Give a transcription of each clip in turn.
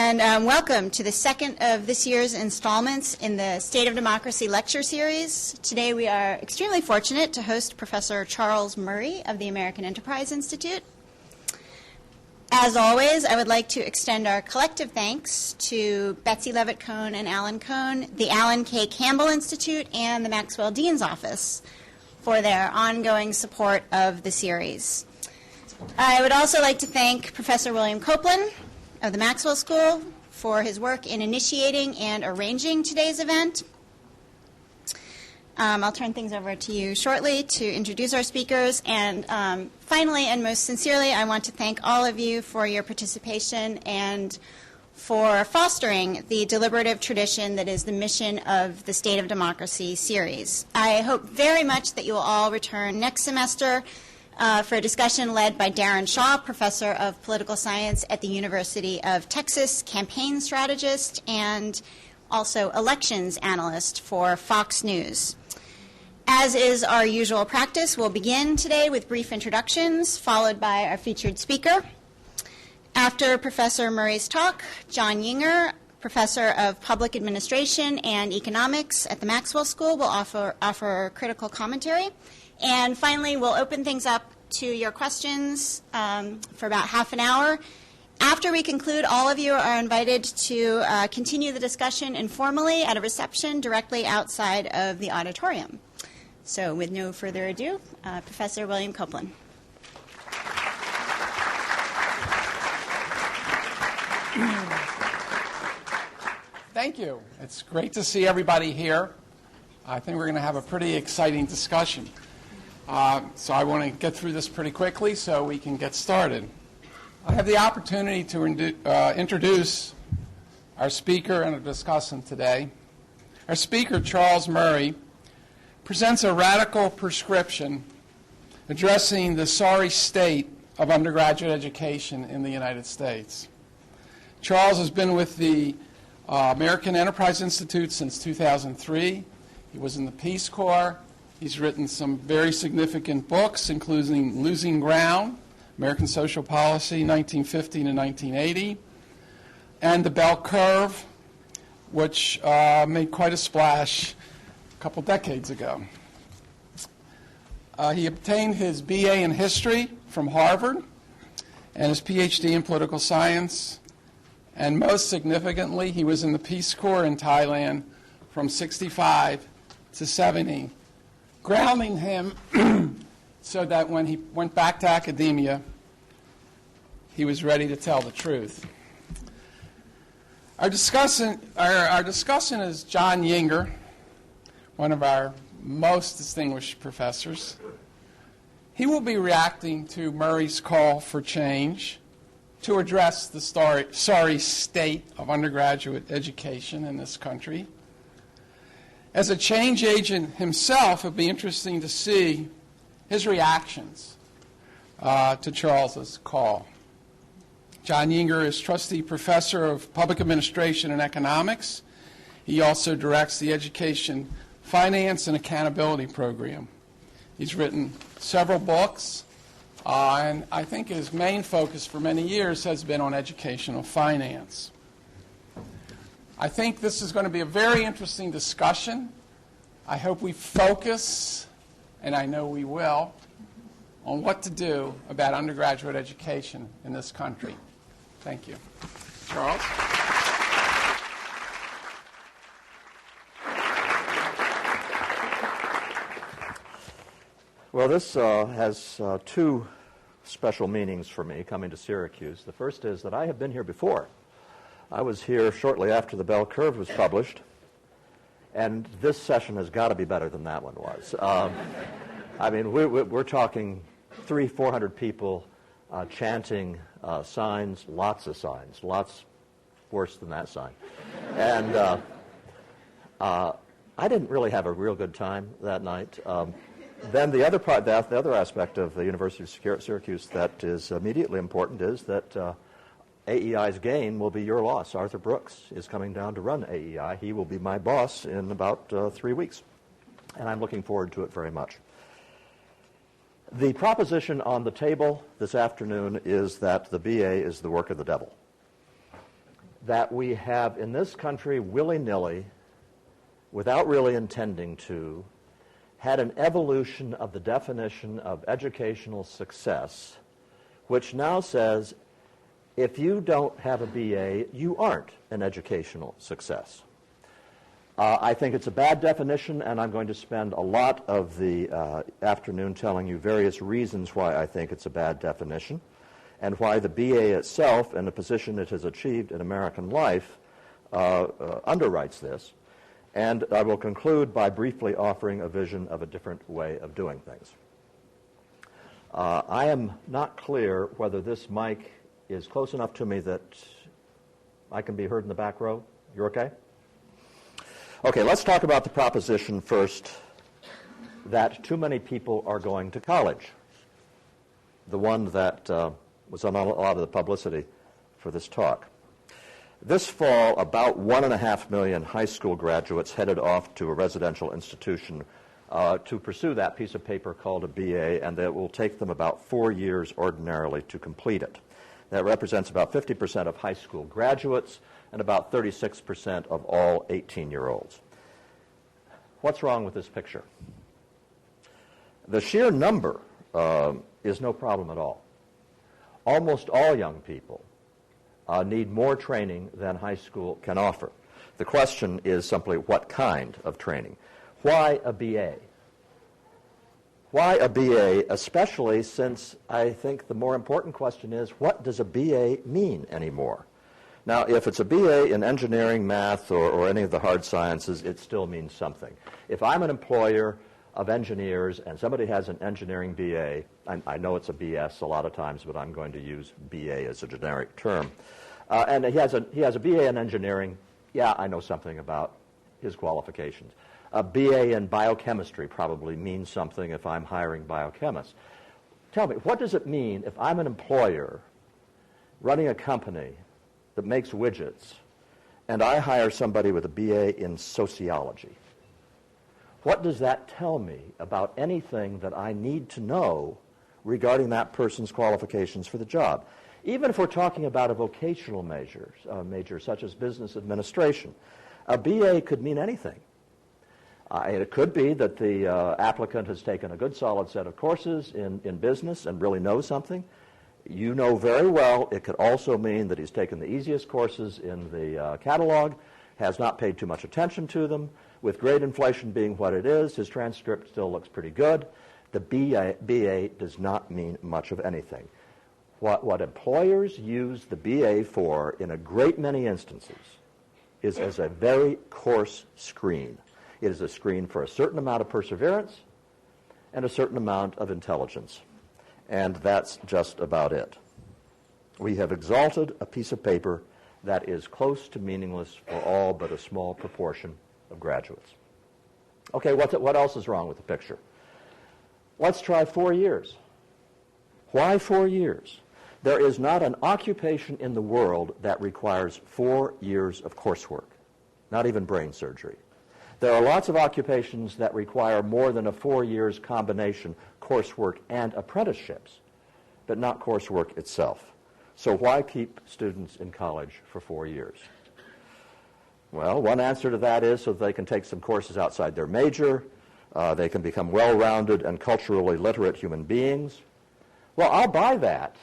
and welcome to the second of this year's installments in the State of Democracy Lecture Series. Today we are extremely fortunate to host Professor Charles Murray of the American Enterprise Institute. As always, I would like to extend our collective thanks to Betsy Levitt Cohn and Alan Cohn, the Alan K. Campbell Institute, and the Maxwell Dean's Office for their ongoing support of the series. I would also like to thank Professor William Copeland of the Maxwell School for his work in initiating and arranging today's event. I'll turn things over to you shortly to introduce our speakers. And finally, and most sincerely, I want to thank all of you for your participation and for fostering the deliberative tradition that is the mission of the State of Democracy series. I hope very much that you will all return next semester for a discussion led by Darren Shaw, Professor of Political Science at the University of Texas, campaign strategist, and also elections analyst for Fox News. As is our usual practice, we'll begin today with brief introductions, followed by our featured speaker. After Professor Murray's talk, John Yinger, Professor of Public Administration and Economics at the Maxwell School, will offer critical commentary. And finally, we'll open things up to your questions for about half an hour. After we conclude, all of you are invited to continue the discussion informally at a reception directly outside of the auditorium. So with no further ado, Professor William Copeland. Thank you. It's great to see everybody here. I think we're going to have a pretty exciting discussion. So I want to get through this pretty quickly so we can get started. I have the opportunity to introduce our speaker and our discussant today. Our speaker, Charles Murray, presents a radical prescription addressing the sorry state of undergraduate education in the United States. Charles has been with the American Enterprise Institute since 2003. He was in the Peace Corps. He's written some very significant books, including Losing Ground, American Social Policy, 1950 to 1980, and The Bell Curve, which made quite a splash a couple decades ago. He obtained his BA in History from Harvard and his PhD in Political Science. And most significantly, he was in the Peace Corps in Thailand from 65 to 70. Grounding him so that when he went back to academia, he was ready to tell the truth. Our discussant is John Yinger, one of our most distinguished professors. He will be reacting to Murray's call for change to address the sorry state of undergraduate education in this country. As a change agent himself, it would be interesting to see his reactions to Charles's call. John Yinger is trustee professor of public administration and economics. He also directs the Education Finance and Accountability Program. He's written several books, and I think his main focus for many years has been on educational finance. I think this is going to be a very interesting discussion. I hope we focus, and I know we will, on what to do about undergraduate education in this country. Thank you. Charles? Well, this has two special meanings for me coming to Syracuse. The first is that I have been here before. I was here shortly after The Bell Curve was published, and this session has got to be better than that one was. I mean, we're talking 300-400 people chanting signs, lots of signs, lots worse than that sign. And I didn't really have a real good time that night. Then the other aspect of the University of Syracuse that is immediately important is that AEI's gain will be your loss. Arthur Brooks is coming down to run AEI. He will be my boss in about 3 weeks, and I'm looking forward to it very much. The proposition on the table this afternoon is that the BA is the work of the devil. that we have in this country willy-nilly, without really intending to, had an evolution of the definition of educational success, which now says if you don't have a BA, you aren't an educational success. I think it's a bad definition, and I'm going to spend a lot of the afternoon telling you various reasons why I think it's a bad definition, and why the BA itself and the position it has achieved in American life underwrites this. And I will conclude by briefly offering a vision of a different way of doing things. I am not clear whether this mic is close enough to me that I can be heard in the back row. You're okay? Okay, let's talk about the proposition first that too many people are going to college, the one that was on a lot of the publicity for this talk. This fall, about 1.5 million high school graduates headed off to a residential institution to pursue that piece of paper called a BA, and it will take them about 4 years ordinarily to complete it. That represents about 50% of high school graduates and about 36% of all 18-year-olds. What's wrong with this picture? The sheer number is no problem at all. Almost all young people need more training than high school can offer. The question is simply what kind of training? Why a BA? Why a BA, especially since I think the more important question is, what does a BA mean anymore? Now, if it's a BA in engineering, math, or any of the hard sciences, it still means something. If I'm an employer of engineers and somebody has an engineering BA, I know it's a BS a lot of times, but I'm going to use BA as a generic term, and he has a BA in engineering, yeah, I know something about his qualifications. A BA in biochemistry probably means something if I'm hiring biochemists. Tell me, what does it mean if I'm an employer running a company that makes widgets and I hire somebody with a BA in sociology? What does that tell me about anything that I need to know regarding that person's qualifications for the job? Even if we're talking about a vocational major such as business administration, a BA could mean anything. It could be that the applicant has taken a good solid set of courses in business and really knows something. You know very well it could also mean that he's taken the easiest courses in the catalog, has not paid too much attention to them. With grade inflation being what it is, his transcript still looks pretty good. The BA does not mean much of anything. What employers use the BA for in a great many instances is as a very coarse screen. It is a screen for a certain amount of perseverance and a certain amount of intelligence. And that's just about it. We have exalted a piece of paper that is close to meaningless for all but a small proportion of graduates. Okay, what else is wrong with the picture? Let's try 4 years. Why 4 years? There is not an occupation in the world that requires 4 years of coursework, not even brain surgery. There are lots of occupations that require more than a 4 years combination, coursework and apprenticeships, but not coursework itself. So why keep students in college for 4 years? Well, one answer to that is so that they can take some courses outside their major, they can become well-rounded and culturally literate human beings. Well, I'll buy that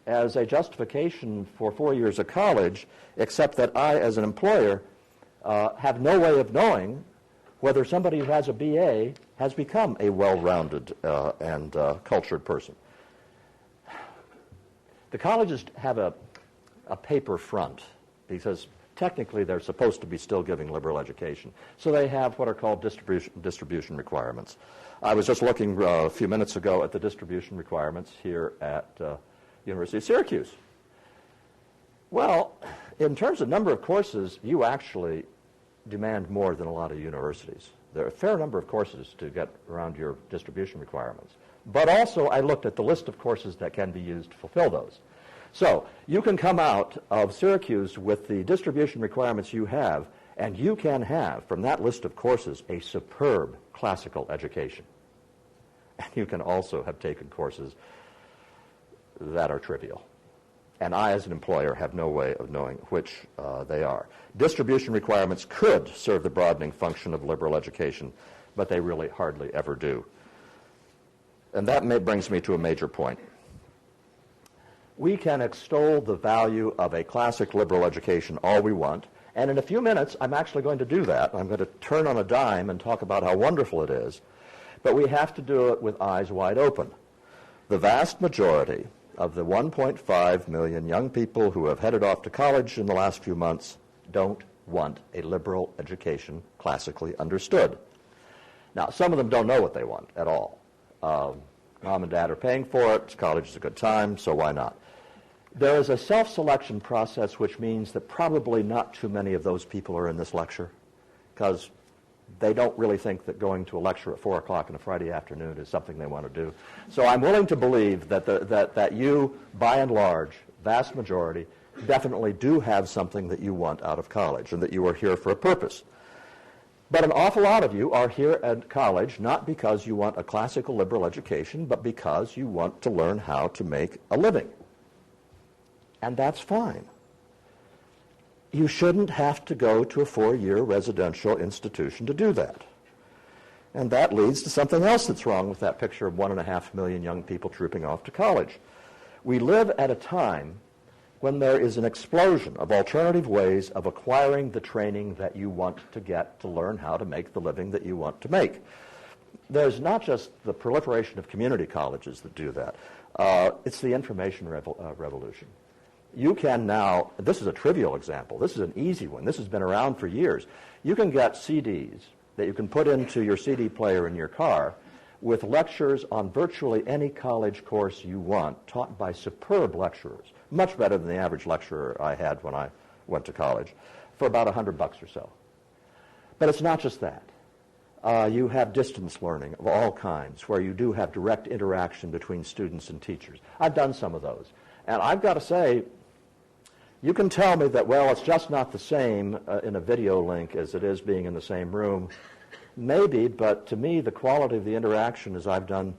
as a justification for 4 years of college, except that I, as an employer, have no way of knowing whether somebody who has a BA has become a well-rounded and cultured person. The colleges have a paper front because technically they're supposed to be still giving liberal education. So they have what are called distribution requirements. I was just looking a few minutes ago at the distribution requirements here at University of Syracuse. Well, in terms of number of courses, you actually demand more than a lot of universities. There are a fair number of courses to get around your distribution requirements. But also, I looked at the list of courses that can be used to fulfill those. So you can come out of Syracuse with the distribution requirements you have, and you can have, from that list of courses, a superb classical education. And you can also have taken courses that are trivial. and I, as an employer, have no way of knowing which they are. Distribution requirements could serve the broadening function of liberal education, but they really hardly ever do. And that brings me to a major point. We can extol the value of a classic liberal education all we want, and in a few minutes I'm actually going to do that. I'm going to turn on a dime and talk about how wonderful it is, but we have to do it with eyes wide open. The vast majority of the 1.5 million young people who have headed off to college in the last few months don't want a liberal education classically understood. Now, some of them don't know what they want at all. Mom and dad are paying for it. College is a good time, so why not? There is a self-selection process, which means that probably not too many of those people are in this lecture, because they don't really think that going to a lecture at 4 o'clock on a Friday afternoon is something they want to do. So I'm willing to believe that you, by and large, vast majority, definitely do have something that you want out of college and that you are here for a purpose. But an awful lot of you are here at college not because you want a classical liberal education, but because you want to learn how to make a living. And that's fine. You shouldn't have to go to a 4-year residential institution to do that. And that leads to something else that's wrong with that picture of 1.5 million young people trooping off to college. We live at a time when there is an explosion of alternative ways of acquiring the training that you want to get to learn how to make the living that you want to make. There's not just the proliferation of community colleges that do that. It's the information revolution. You can now, this is a trivial example, this is an easy one, this has been around for years. You can get CDs that you can put into your CD player in your car with lectures on virtually any college course you want, taught by superb lecturers, much better than the average lecturer I had when I went to college, for about $100 or so. But it's not just that. You have distance learning of all kinds, where you do have direct interaction between students and teachers. I've done some of those. And I've got to say, you can tell me that, well, it's just not the same in a video link as it is being in the same room. Maybe, but to me, the quality of the interaction is I've done,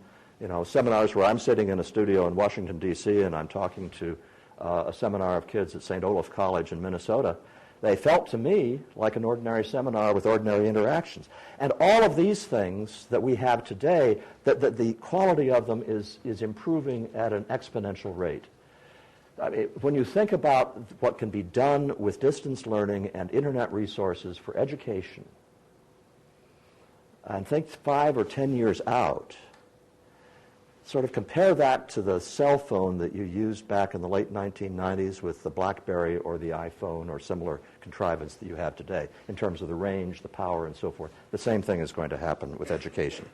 seminars where I'm sitting in a studio in Washington, D.C., and I'm talking to a seminar of kids at St. Olaf College in Minnesota. They felt to me like an ordinary seminar with ordinary interactions. And all of these things that we have today, that the quality of them is improving at an exponential rate. I mean, when you think about what can be done with distance learning and internet resources for education, and think 5 or 10 years out, sort of compare that to the cell phone that you used back in the late 1990s with the BlackBerry or the iPhone or similar contrivance that you have today in terms of the range, the power, and so forth. The same thing is going to happen with education.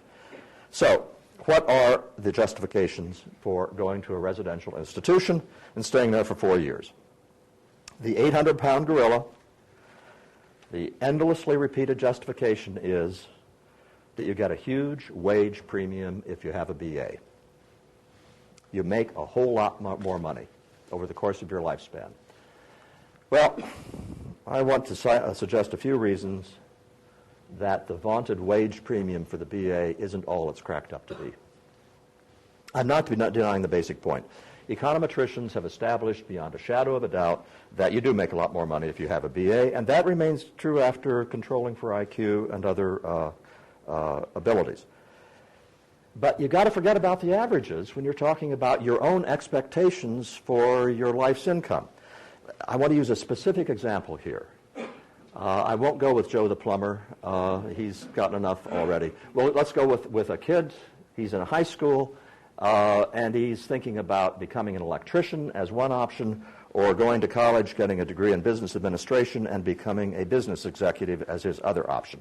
So, what are the justifications for going to a residential institution and staying there for 4 years? The 800-pound gorilla, the endlessly repeated justification is that you get a huge wage premium if you have a BA. You make a whole lot more money over the course of your lifespan. Well, I want to suggest a few reasons that the vaunted wage premium for the BA isn't all it's cracked up to be. I'm not denying the basic point. Econometricians have established beyond a shadow of a doubt that you do make a lot more money if you have a BA, and that remains true after controlling for IQ and other abilities. But you've got to forget about the averages when you're talking about your own expectations for your life's income. I want to use a specific example here. I won't go with Joe the plumber. He's gotten enough already. Well, let's go with a kid. He's in high school, and he's thinking about becoming an electrician as one option, or going to college, getting a degree in business administration, and becoming a business executive as his other option.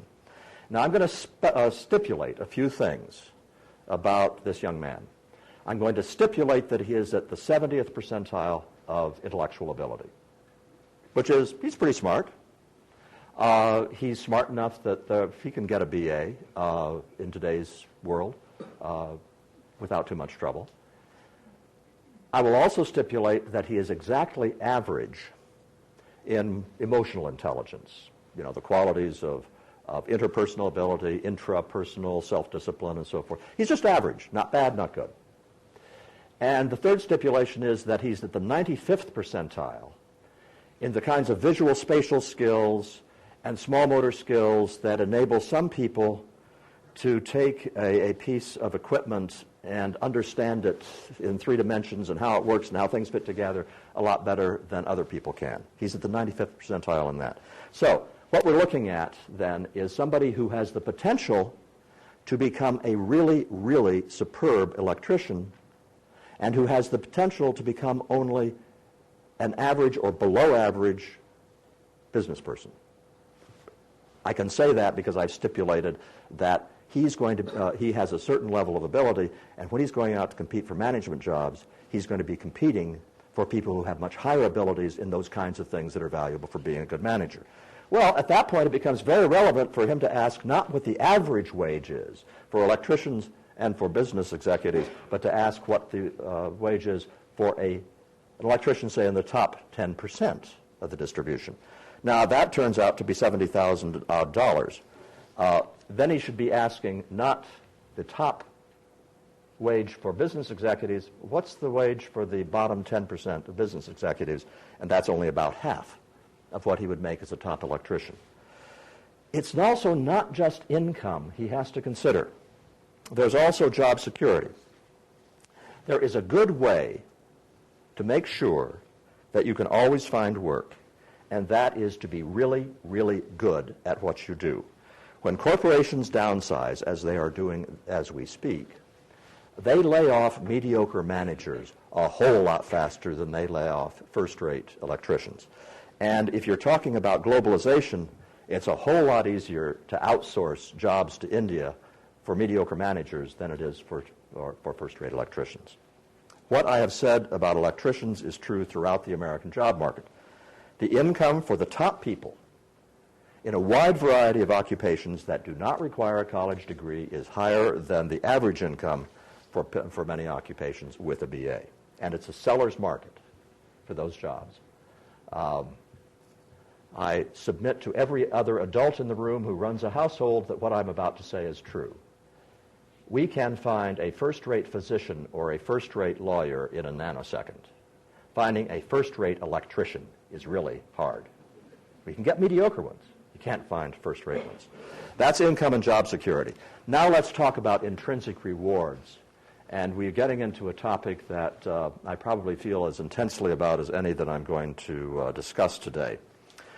Now, I'm going to stipulate a few things about this young man. I'm going to stipulate that he is at the 70th percentile of intellectual ability, which is, he's pretty smart. He's smart enough that he can get a BA in today's world without too much trouble. I will also stipulate that he is exactly average in emotional intelligence, the qualities of interpersonal ability, intrapersonal self-discipline, and so forth. He's just average, not bad, not good. And the third stipulation is that he's at the 95th percentile in the kinds of visual spatial skills and small motor skills that enable some people to take a piece of equipment and understand it in 3 dimensions and how it works and how things fit together a lot better than other people can. He's at the 95th percentile in that. So what we're looking at then is somebody who has the potential to become a really, really superb electrician and who has the potential to become only an average or below average business person. I can say that because I've stipulated that he has a certain level of ability, and when he's going out to compete for management jobs, he's going to be competing for people who have much higher abilities in those kinds of things that are valuable for being a good manager. Well, at that point, it becomes very relevant for him to ask not what the average wage is for electricians and for business executives, but to ask what the wage is for an electrician, say, in the top 10% of the distribution. Now, that turns out to be $70,000. Then he should be asking not the top wage for business executives, what's the wage for the bottom 10% of business executives? And that's only about half of what he would make as a top electrician. It's also not just income he has to consider. There's also job security. There is a good way to make sure that you can always find work, and that is to be really, really good at what you do. When corporations downsize, as they are doing as we speak, they lay off mediocre managers a whole lot faster than they lay off first-rate electricians. And if you're talking about globalization, it's a whole lot easier to outsource jobs to India for mediocre managers than it is for first-rate electricians. What I have said about electricians is true throughout the American job market. The income for the top people in a wide variety of occupations that do not require a college degree is higher than the average income for many occupations with a BA. And it's a seller's market for those jobs. I submit to every other adult in the room who runs a household that what I'm about to say is true. We can find a first-rate physician or a first-rate lawyer in a nanosecond. Finding a first-rate electrician is really hard. We can get mediocre ones. You can't find first-rate ones. That's income and job security. Now let's talk about intrinsic rewards. And we're getting into a topic that I probably feel as intensely about as any that I'm going to discuss today.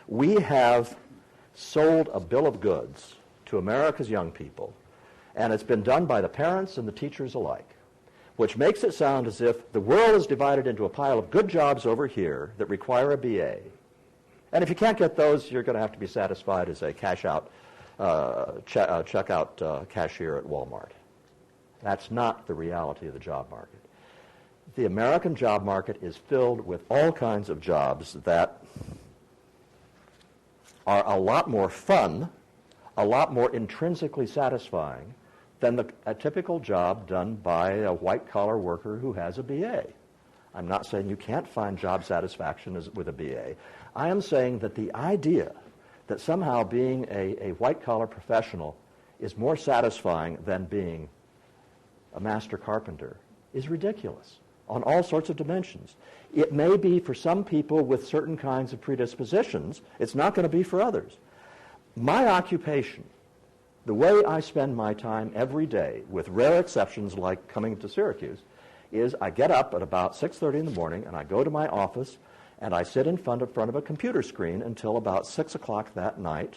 We have sold a bill of goods to America's young people, and it's been done by the parents and the teachers alike, which makes it sound as if the world is divided into a pile of good jobs over here that require a BA. And if you can't get those, you're going to have to be satisfied as a checkout cashier at Walmart. That's not the reality of the job market. The American job market is filled with all kinds of jobs that are a lot more fun, a lot more intrinsically satisfying than a typical job done by a white-collar worker who has a BA. I'm not saying you can't find job satisfaction with a BA. I am saying that the idea that somehow being a white-collar professional is more satisfying than being a master carpenter is ridiculous on all sorts of dimensions. It may be for some people with certain kinds of predispositions. It's not going to be for others. My occupation, the way I spend my time every day, with rare exceptions like coming to Syracuse, is I get up at about 6:30 in the morning and I go to my office and I sit in front of a computer screen until about 6 o'clock that night,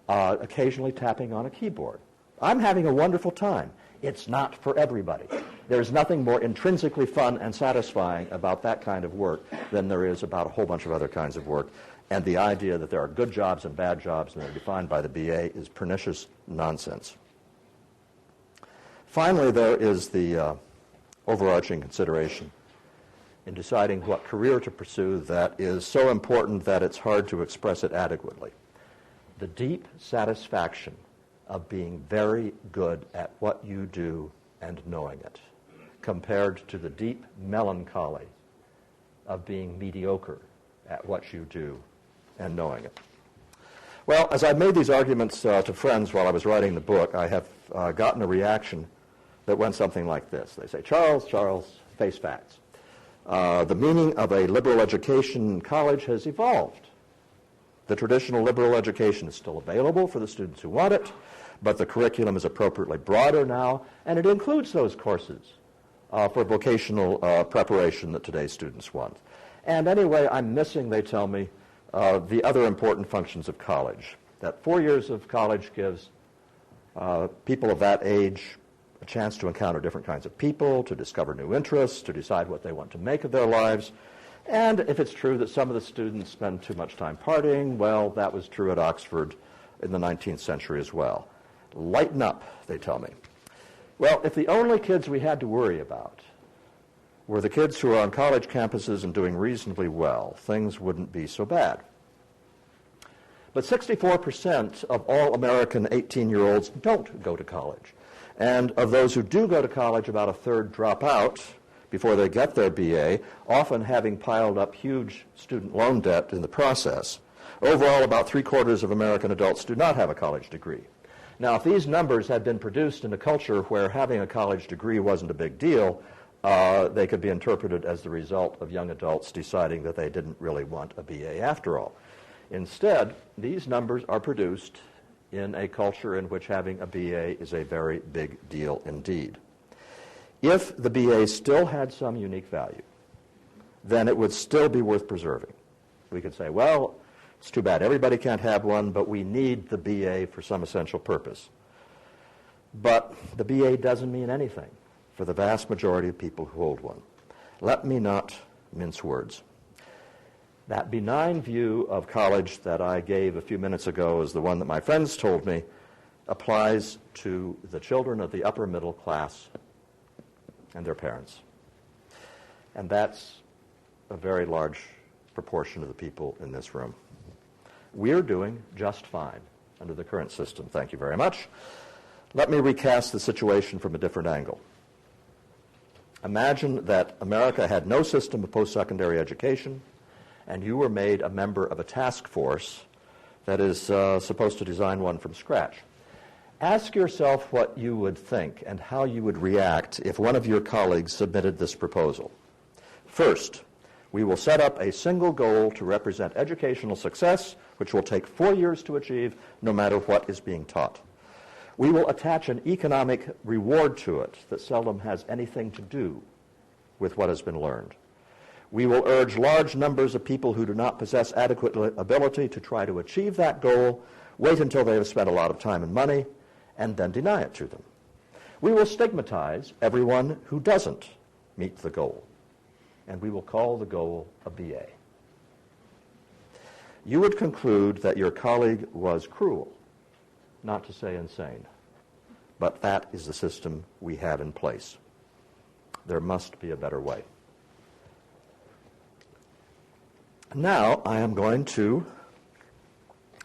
occasionally tapping on a keyboard. I'm having a wonderful time. It's not for everybody. There's nothing more intrinsically fun and satisfying about that kind of work than there is about a whole bunch of other kinds of work. And the idea that there are good jobs and bad jobs and they're defined by the BA is pernicious nonsense. Finally, there is the overarching consideration in deciding what career to pursue that is so important that it's hard to express it adequately. The deep satisfaction of being very good at what you do and knowing it, compared to the deep melancholy of being mediocre at what you do and knowing it. Well, as I've made these arguments to friends while I was writing the book, I have gotten a reaction that went something like this. They say, Charles, face facts. The meaning of a liberal education in college has evolved. The traditional liberal education is still available for the students who want it, but the curriculum is appropriately broader now, and it includes those courses for vocational preparation that today's students want. And anyway, I'm missing, they tell me, the other important functions of college. That 4 years of college gives people of that age a chance to encounter different kinds of people, to discover new interests, to decide what they want to make of their lives. And if it's true that some of the students spend too much time partying, well, that was true at Oxford in the 19th century as well. Lighten up, they tell me. Well, if the only kids we had to worry about were the kids who are on college campuses and doing reasonably well, things wouldn't be so bad. But 64% of all American 18-year-olds don't go to college. And of those who do go to college, about a third drop out before they get their BA, often having piled up huge student loan debt in the process. Overall, about 3/4 of American adults do not have a college degree. Now, if these numbers had been produced in a culture where having a college degree wasn't a big deal, they could be interpreted as the result of young adults deciding that they didn't really want a BA after all. Instead, these numbers are produced in a culture in which having a BA is a very big deal indeed. If the BA still had some unique value, then it would still be worth preserving. We could say, well, it's too bad everybody can't have one, but we need the BA for some essential purpose. But the BA doesn't mean anything for the vast majority of people who hold one. Let me not mince words. That benign view of college that I gave a few minutes ago is the one that my friends told me applies to the children of the upper middle class and their parents. And that's a very large proportion of the people in this room. We're doing just fine under the current system. Thank you very much. Let me recast the situation from a different angle. Imagine that America had no system of post-secondary education, and you were made a member of a task force that is supposed to design one from scratch. Ask yourself what you would think and how you would react if one of your colleagues submitted this proposal. First, we will set up a single goal to represent educational success, which will take 4 years to achieve, no matter what is being taught. We will attach an economic reward to it that seldom has anything to do with what has been learned. We will urge large numbers of people who do not possess adequate ability to try to achieve that goal, wait until they have spent a lot of time and money, and then deny it to them. We will stigmatize everyone who doesn't meet the goal, and we will call the goal a BA. You would conclude that your colleague was cruel, not to say insane, but that is the system we have in place. There must be a better way. Now I am going to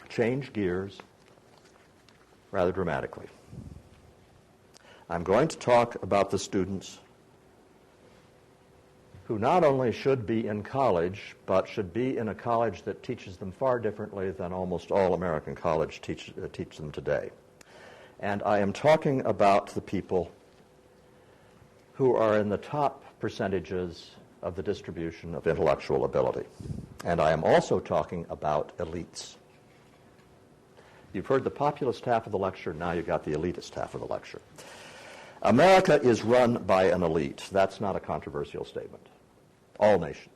change gears rather dramatically. I'm going to talk about the students who not only should be in college, but should be in a college that teaches them far differently than almost all American colleges teach them today. And I am talking about the people who are in the top percentages of the distribution of intellectual ability. And I am also talking about elites. You've heard the populist half of the lecture, now you've got the elitist half of the lecture. America is run by an elite. That's not a controversial statement. All nations,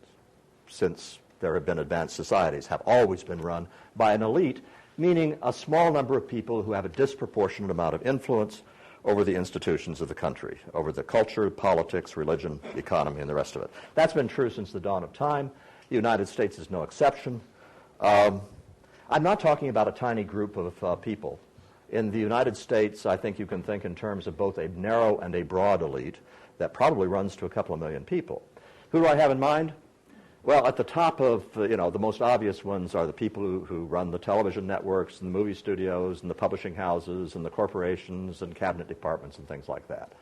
since there have been advanced societies, have always been run by an elite, meaning a small number of people who have a disproportionate amount of influence over the institutions of the country, over the culture, politics, religion, economy, and the rest of it. That's been true since the dawn of time. The United States is no exception. I'm not talking about a tiny group of people. In the United States, I think you can think in terms of both a narrow and a broad elite that probably runs to a couple of million people. Who do I have in mind? Well, at the top of, the most obvious ones are the people who run the television networks and the movie studios and the publishing houses and the corporations and cabinet departments and things like that.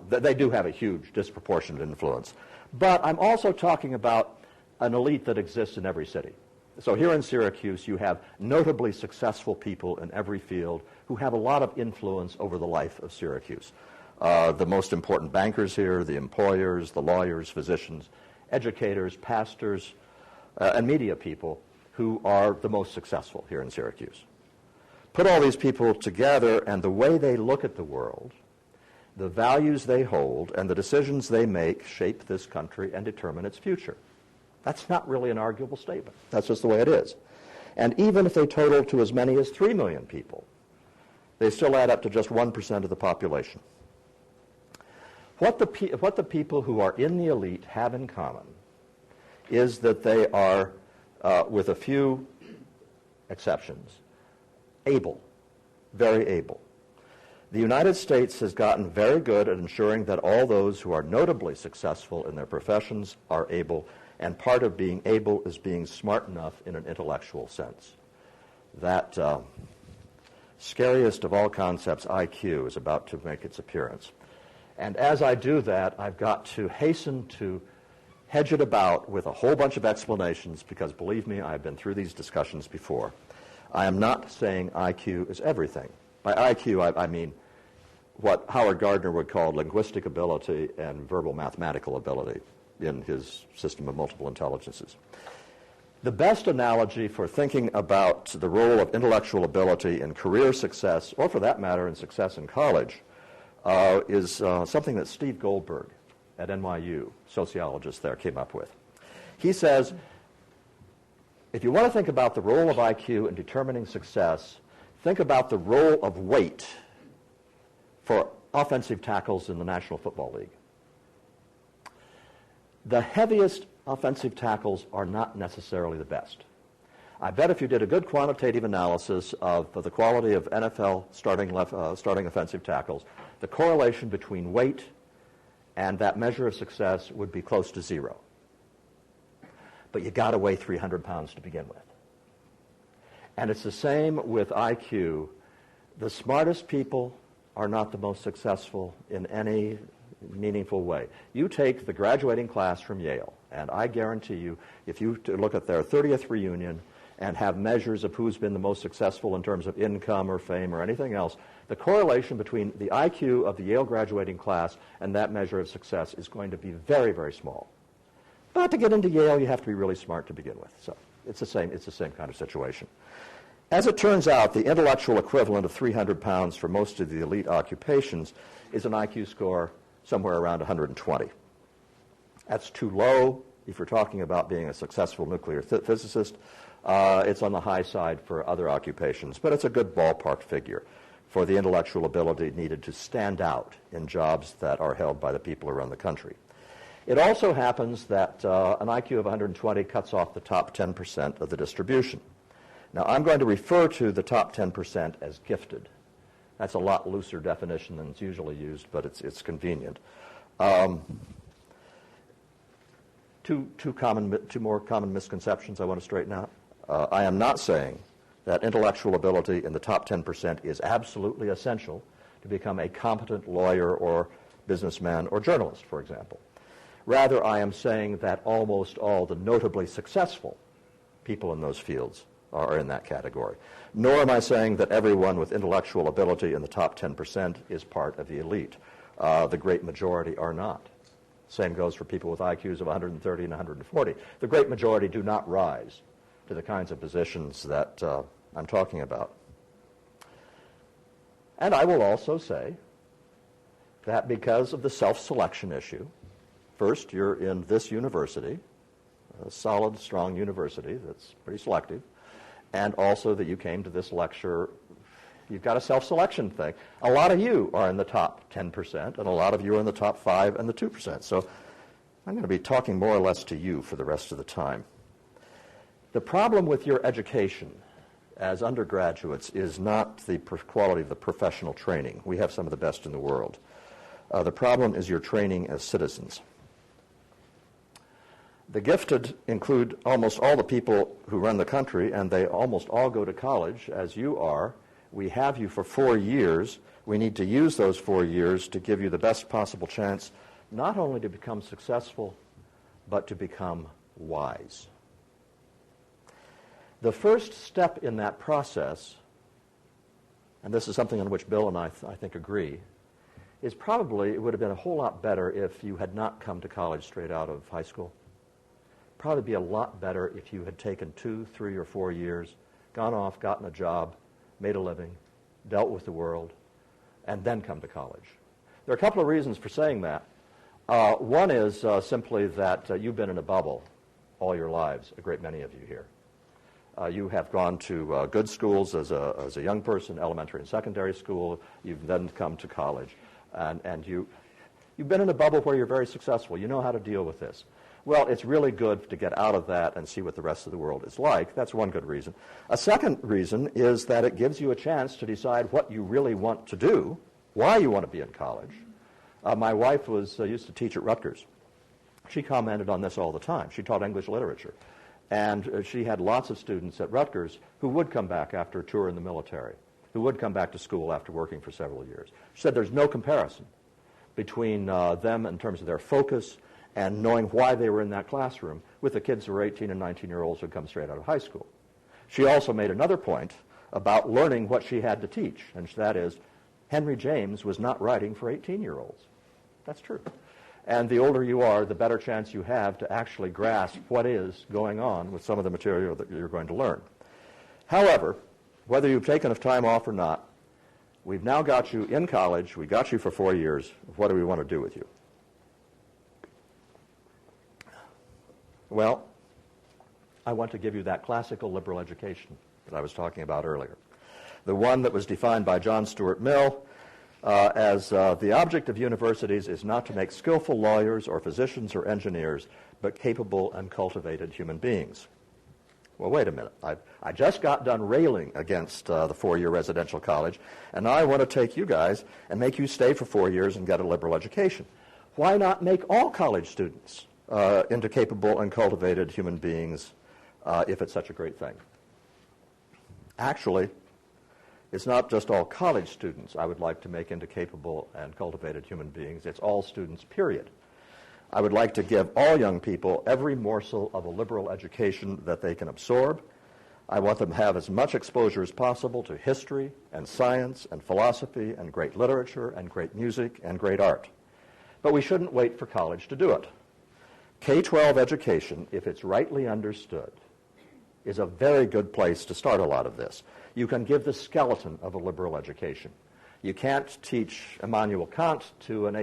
They do have a huge disproportionate influence. But I'm also talking about an elite that exists in every city. So here in Syracuse, you have notably successful people in every field who have a lot of influence over the life of Syracuse. the most important bankers here, the employers, the lawyers, physicians, educators, pastors, and media people who are the most successful here in Syracuse. Put all these people together, and the way they look at the world, the values they hold, and the decisions they make shape this country and determine its future. That's not really an arguable statement. That's just the way it is. And even if they total to as many as 3 million people, they still add up to just 1% of the population. What the people who are in the elite have in common is that they are, with a few exceptions, able, very able. The United States has gotten very good at ensuring that all those who are notably successful in their professions are able, and part of being able is being smart enough in an intellectual sense. That scariest of all concepts, IQ, is about to make its appearance. And as I do that, I've got to hasten to hedge it about with a whole bunch of explanations, because believe me, I've been through these discussions before. I am not saying IQ is everything. By IQ, I mean what Howard Gardner would call linguistic ability and verbal mathematical ability in his system of multiple intelligences. The best analogy for thinking about the role of intellectual ability in career success, or for that matter in success in college, is something that Steve Goldberg at NYU, sociologist there, came up with. He says, if you want to think about the role of IQ in determining success, think about the role of weight for offensive tackles in the National Football League. The heaviest offensive tackles are not necessarily the best. I bet if you did a good quantitative analysis of the quality of NFL starting offensive tackles, the correlation between weight and that measure of success would be close to zero. But you got to weigh 300 pounds to begin with. And it's the same with IQ. The smartest people are not the most successful in any meaningful way. You take the graduating class from Yale, and I guarantee you, if you look at their 30th reunion and have measures of who's been the most successful in terms of income or fame or anything else, the correlation between the IQ of the Yale graduating class and that measure of success is going to be very, very small. But to get into Yale, you have to be really smart to begin with. So it's the same kind of situation. As it turns out, the intellectual equivalent of 300 pounds for most of the elite occupations is an IQ score somewhere around 120. That's too low if you're talking about being a successful nuclear physicist. It's on the high side for other occupations, but it's a good ballpark figure for the intellectual ability needed to stand out in jobs that are held by the people around the country. It also happens that an IQ of 120 cuts off the top 10% of the distribution. Now, I'm going to refer to the top 10% as gifted. That's a lot looser definition than it's usually used, but it's convenient. Two more common misconceptions I want to straighten out. I am not saying that intellectual ability in the top 10% is absolutely essential to become a competent lawyer or businessman or journalist, for example. Rather, I am saying that almost all the notably successful people in those fields are in that category. Nor am I saying that everyone with intellectual ability in the top 10% is part of the elite. The great majority are not. Same goes for people with IQs of 130 and 140. The great majority do not rise to the kinds of positions that I'm talking about. And I will also say that because of the self-selection issue, first, you're in this university, a solid, strong university that's pretty selective, and also that you came to this lecture, you've got a self-selection thing. A lot of you are in the top 10%, and a lot of you are in the top 5 and the 2%. So I'm going to be talking more or less to you for the rest of the time. The problem with your education as undergraduates is not the quality of the professional training. We have some of the best in the world. The problem is your training as citizens. The gifted include almost all the people who run the country, and they almost all go to college, as you are. We have you for 4 years. We need to use those 4 years to give you the best possible chance, not only to become successful, but to become wise. The first step in that process, and this is something on which Bill and I think agree, is probably it would have been a whole lot better if you had not come to college straight out of high school. Probably be a lot better if you had taken 2, 3, or 4 years, gone off, gotten a job, made a living, dealt with the world, and then come to college. There are a couple of reasons for saying that. One is simply that you've been in a bubble all your lives, a great many of you here. You have gone to good schools as a young person, elementary and secondary school. You've then come to college. And you've been in a bubble where you're very successful. You know how to deal with this. Well, it's really good to get out of that and see what the rest of the world is like. That's one good reason. A second reason is that it gives you a chance to decide what you really want to do, why you want to be in college. My wife used to teach at Rutgers. She commented on this all the time. She taught English literature. And she had lots of students at Rutgers who would come back after a tour in the military, who would come back to school after working for several years. She said there's no comparison between them in terms of their focus and knowing why they were in that classroom with the kids who were 18 and 19-year-olds who come straight out of high school. She also made another point about learning what she had to teach, and that is Henry James was not writing for 18-year-olds. That's true. And the older you are, the better chance you have to actually grasp what is going on with some of the material that you're going to learn. However, whether you've taken time off or not, we've now got you in college. We got you for 4 years. What do we want to do with you? Well, I want to give you that classical liberal education that I was talking about earlier, the one that was defined by John Stuart Mill as the object of universities is not to make skillful lawyers or physicians or engineers, but capable and cultivated human beings. Well, wait a minute. I just got done railing against the 4-year residential college, and now I want to take you guys and make you stay for 4 years and get a liberal education. Why not make all college students into capable and cultivated human beings if it's such a great thing? Actually, it's not just all college students I would like to make into capable and cultivated human beings. It's all students, period. I would like to give all young people every morsel of a liberal education that they can absorb. I want them to have as much exposure as possible to history and science and philosophy and great literature and great music and great art. But we shouldn't wait for college to do it. K-12 education, if it's rightly understood, is a very good place to start a lot of this. You can give the skeleton of a liberal education. You can't teach Immanuel Kant to an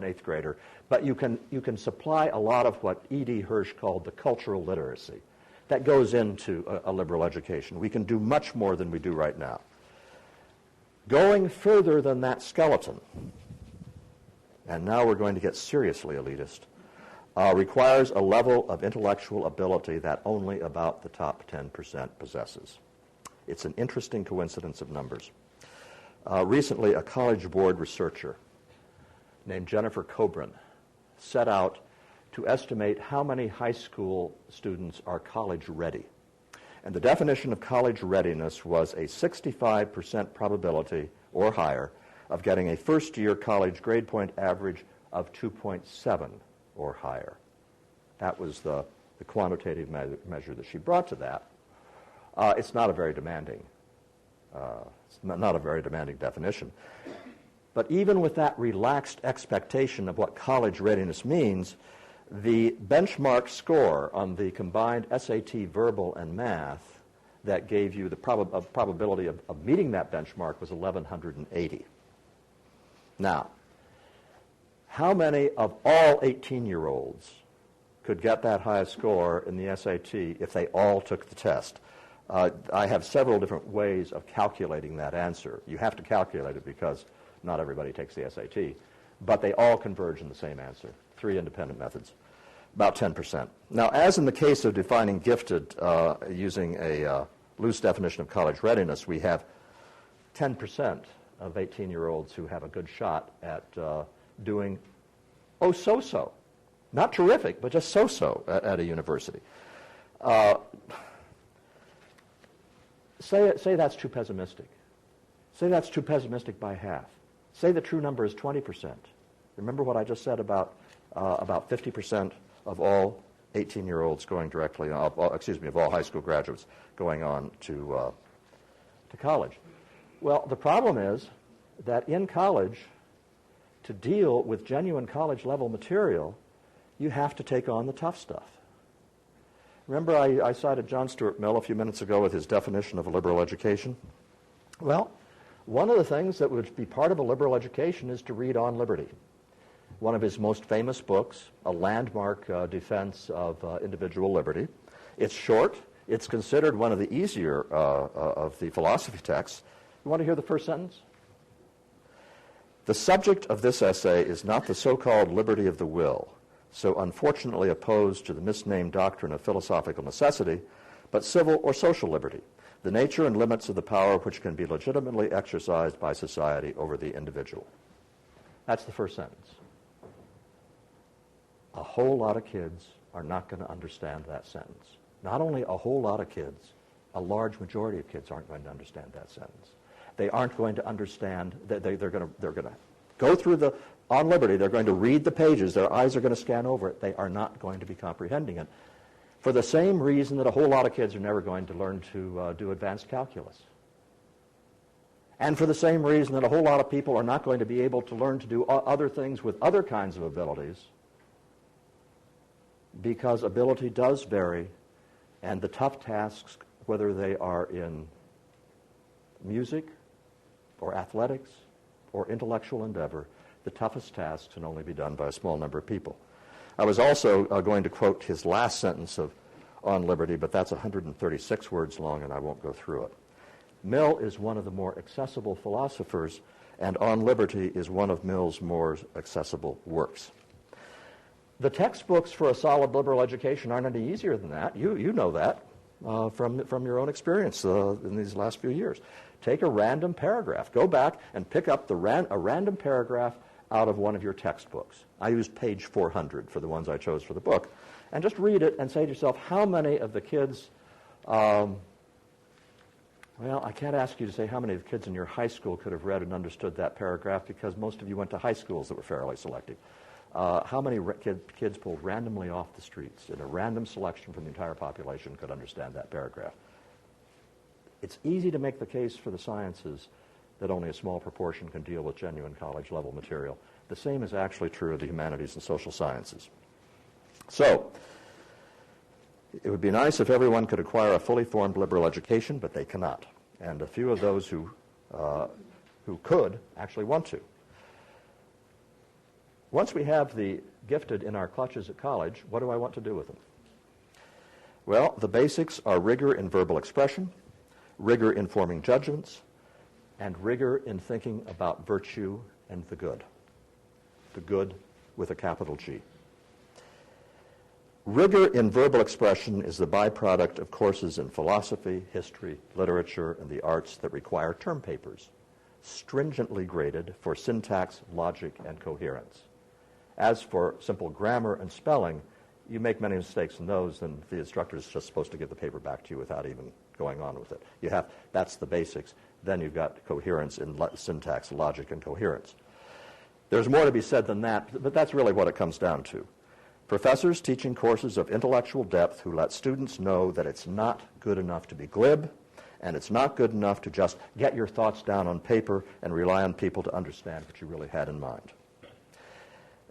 eighth grader, but you can supply a lot of what E.D. Hirsch called the cultural literacy that goes into a liberal education. We can do much more than we do right now. Going further than that skeleton, and now we're going to get seriously elitist, requires a level of intellectual ability that only about the top 10% possesses. It's an interesting coincidence of numbers. Recently, a College Board researcher named Jennifer Coburn set out to estimate how many high school students are college ready. And the definition of college readiness was a 65% probability or higher of getting a first-year college grade point average of 2.7 or higher. That was the quantitative measure that she brought to that. It's not a very demanding definition. But even with that relaxed expectation of what college readiness means, the benchmark score on the combined SAT, verbal, and math that gave you the probability of meeting that benchmark was 1,180. Now, how many of all 18-year-olds could get that high score in the SAT if they all took the test? I have several different ways of calculating that answer. You have to calculate it because not everybody takes the SAT, but they all converge in the same answer, 3 independent methods, about 10%. Now, as in the case of defining gifted using a loose definition of college readiness, we have 10% of 18-year-olds who have a good shot at doing, so-so. Not terrific, but just so-so at a university. Say that's too pessimistic. Say that's too pessimistic by half. Say the true number is 20%. Remember what I just said about 50% of all 18-year-olds going directly, of all high school graduates going on to college. Well, the problem is that in college, to deal with genuine college-level material, you have to take on the tough stuff. Remember I cited John Stuart Mill a few minutes ago with his definition of a liberal education? Well, one of the things that would be part of a liberal education is to read On Liberty. One of his most famous books, a landmark defense of individual liberty. It's short. It's considered one of the easier of the philosophy texts. You want to hear the first sentence? The subject of this essay is not the so-called liberty of the will, so unfortunately opposed to the misnamed doctrine of philosophical necessity, but civil or social liberty, the nature and limits of the power which can be legitimately exercised by society over the individual. That's the first sentence. A whole lot of kids are not going to understand that sentence. Not only a whole lot of kids, a large majority of kids aren't going to understand that sentence. They aren't going to understand that they're going to go through the On Liberty, they're going to read the pages, their eyes are going to scan over it, they are not going to be comprehending it. For the same reason that a whole lot of kids are never going to learn to do advanced calculus. And for the same reason that a whole lot of people are not going to be able to learn to do other things with other kinds of abilities, because ability does vary, and the tough tasks, whether they are in music or athletics or intellectual endeavor, the toughest tasks can only be done by a small number of people. I was also going to quote his last sentence of On Liberty, but that's 136 words long, and I won't go through it. Mill is one of the more accessible philosophers, and On Liberty is one of Mill's more accessible works. The textbooks for a solid liberal education aren't any easier than that. You know that from your own experience in these last few years. Take a random paragraph. Go back and pick up a random paragraph out of one of your textbooks. I used page 400 for the ones I chose for the book. And just read it and say to yourself, how many of the kids, well, I can't ask you to say how many of the kids in your high school could have read and understood that paragraph, because most of you went to high schools that were fairly selective. How many kids pulled randomly off the streets in a random selection from the entire population could understand that paragraph? It's easy to make the case for the sciences that only a small proportion can deal with genuine college-level material. The same is actually true of the humanities and social sciences. So, it would be nice if everyone could acquire a fully formed liberal education, but they cannot. And a few of those who could actually want to. Once we have the gifted in our clutches at college, what do I want to do with them? Well, the basics are rigor in verbal expression, rigor in forming judgments, and rigor in thinking about virtue and the good. The good with a capital G. Rigor in verbal expression is the byproduct of courses in philosophy, history, literature, and the arts that require term papers, stringently graded for syntax, logic, and coherence. As for simple grammar and spelling, you make many mistakes in those, and the instructor is just supposed to give the paper back to you without even going on with it. That's the basics. Then you've got coherence in syntax, logic, and coherence. There's more to be said than that, but that's really what it comes down to. Professors teaching courses of intellectual depth who let students know that it's not good enough to be glib, and it's not good enough to just get your thoughts down on paper and rely on people to understand what you really had in mind.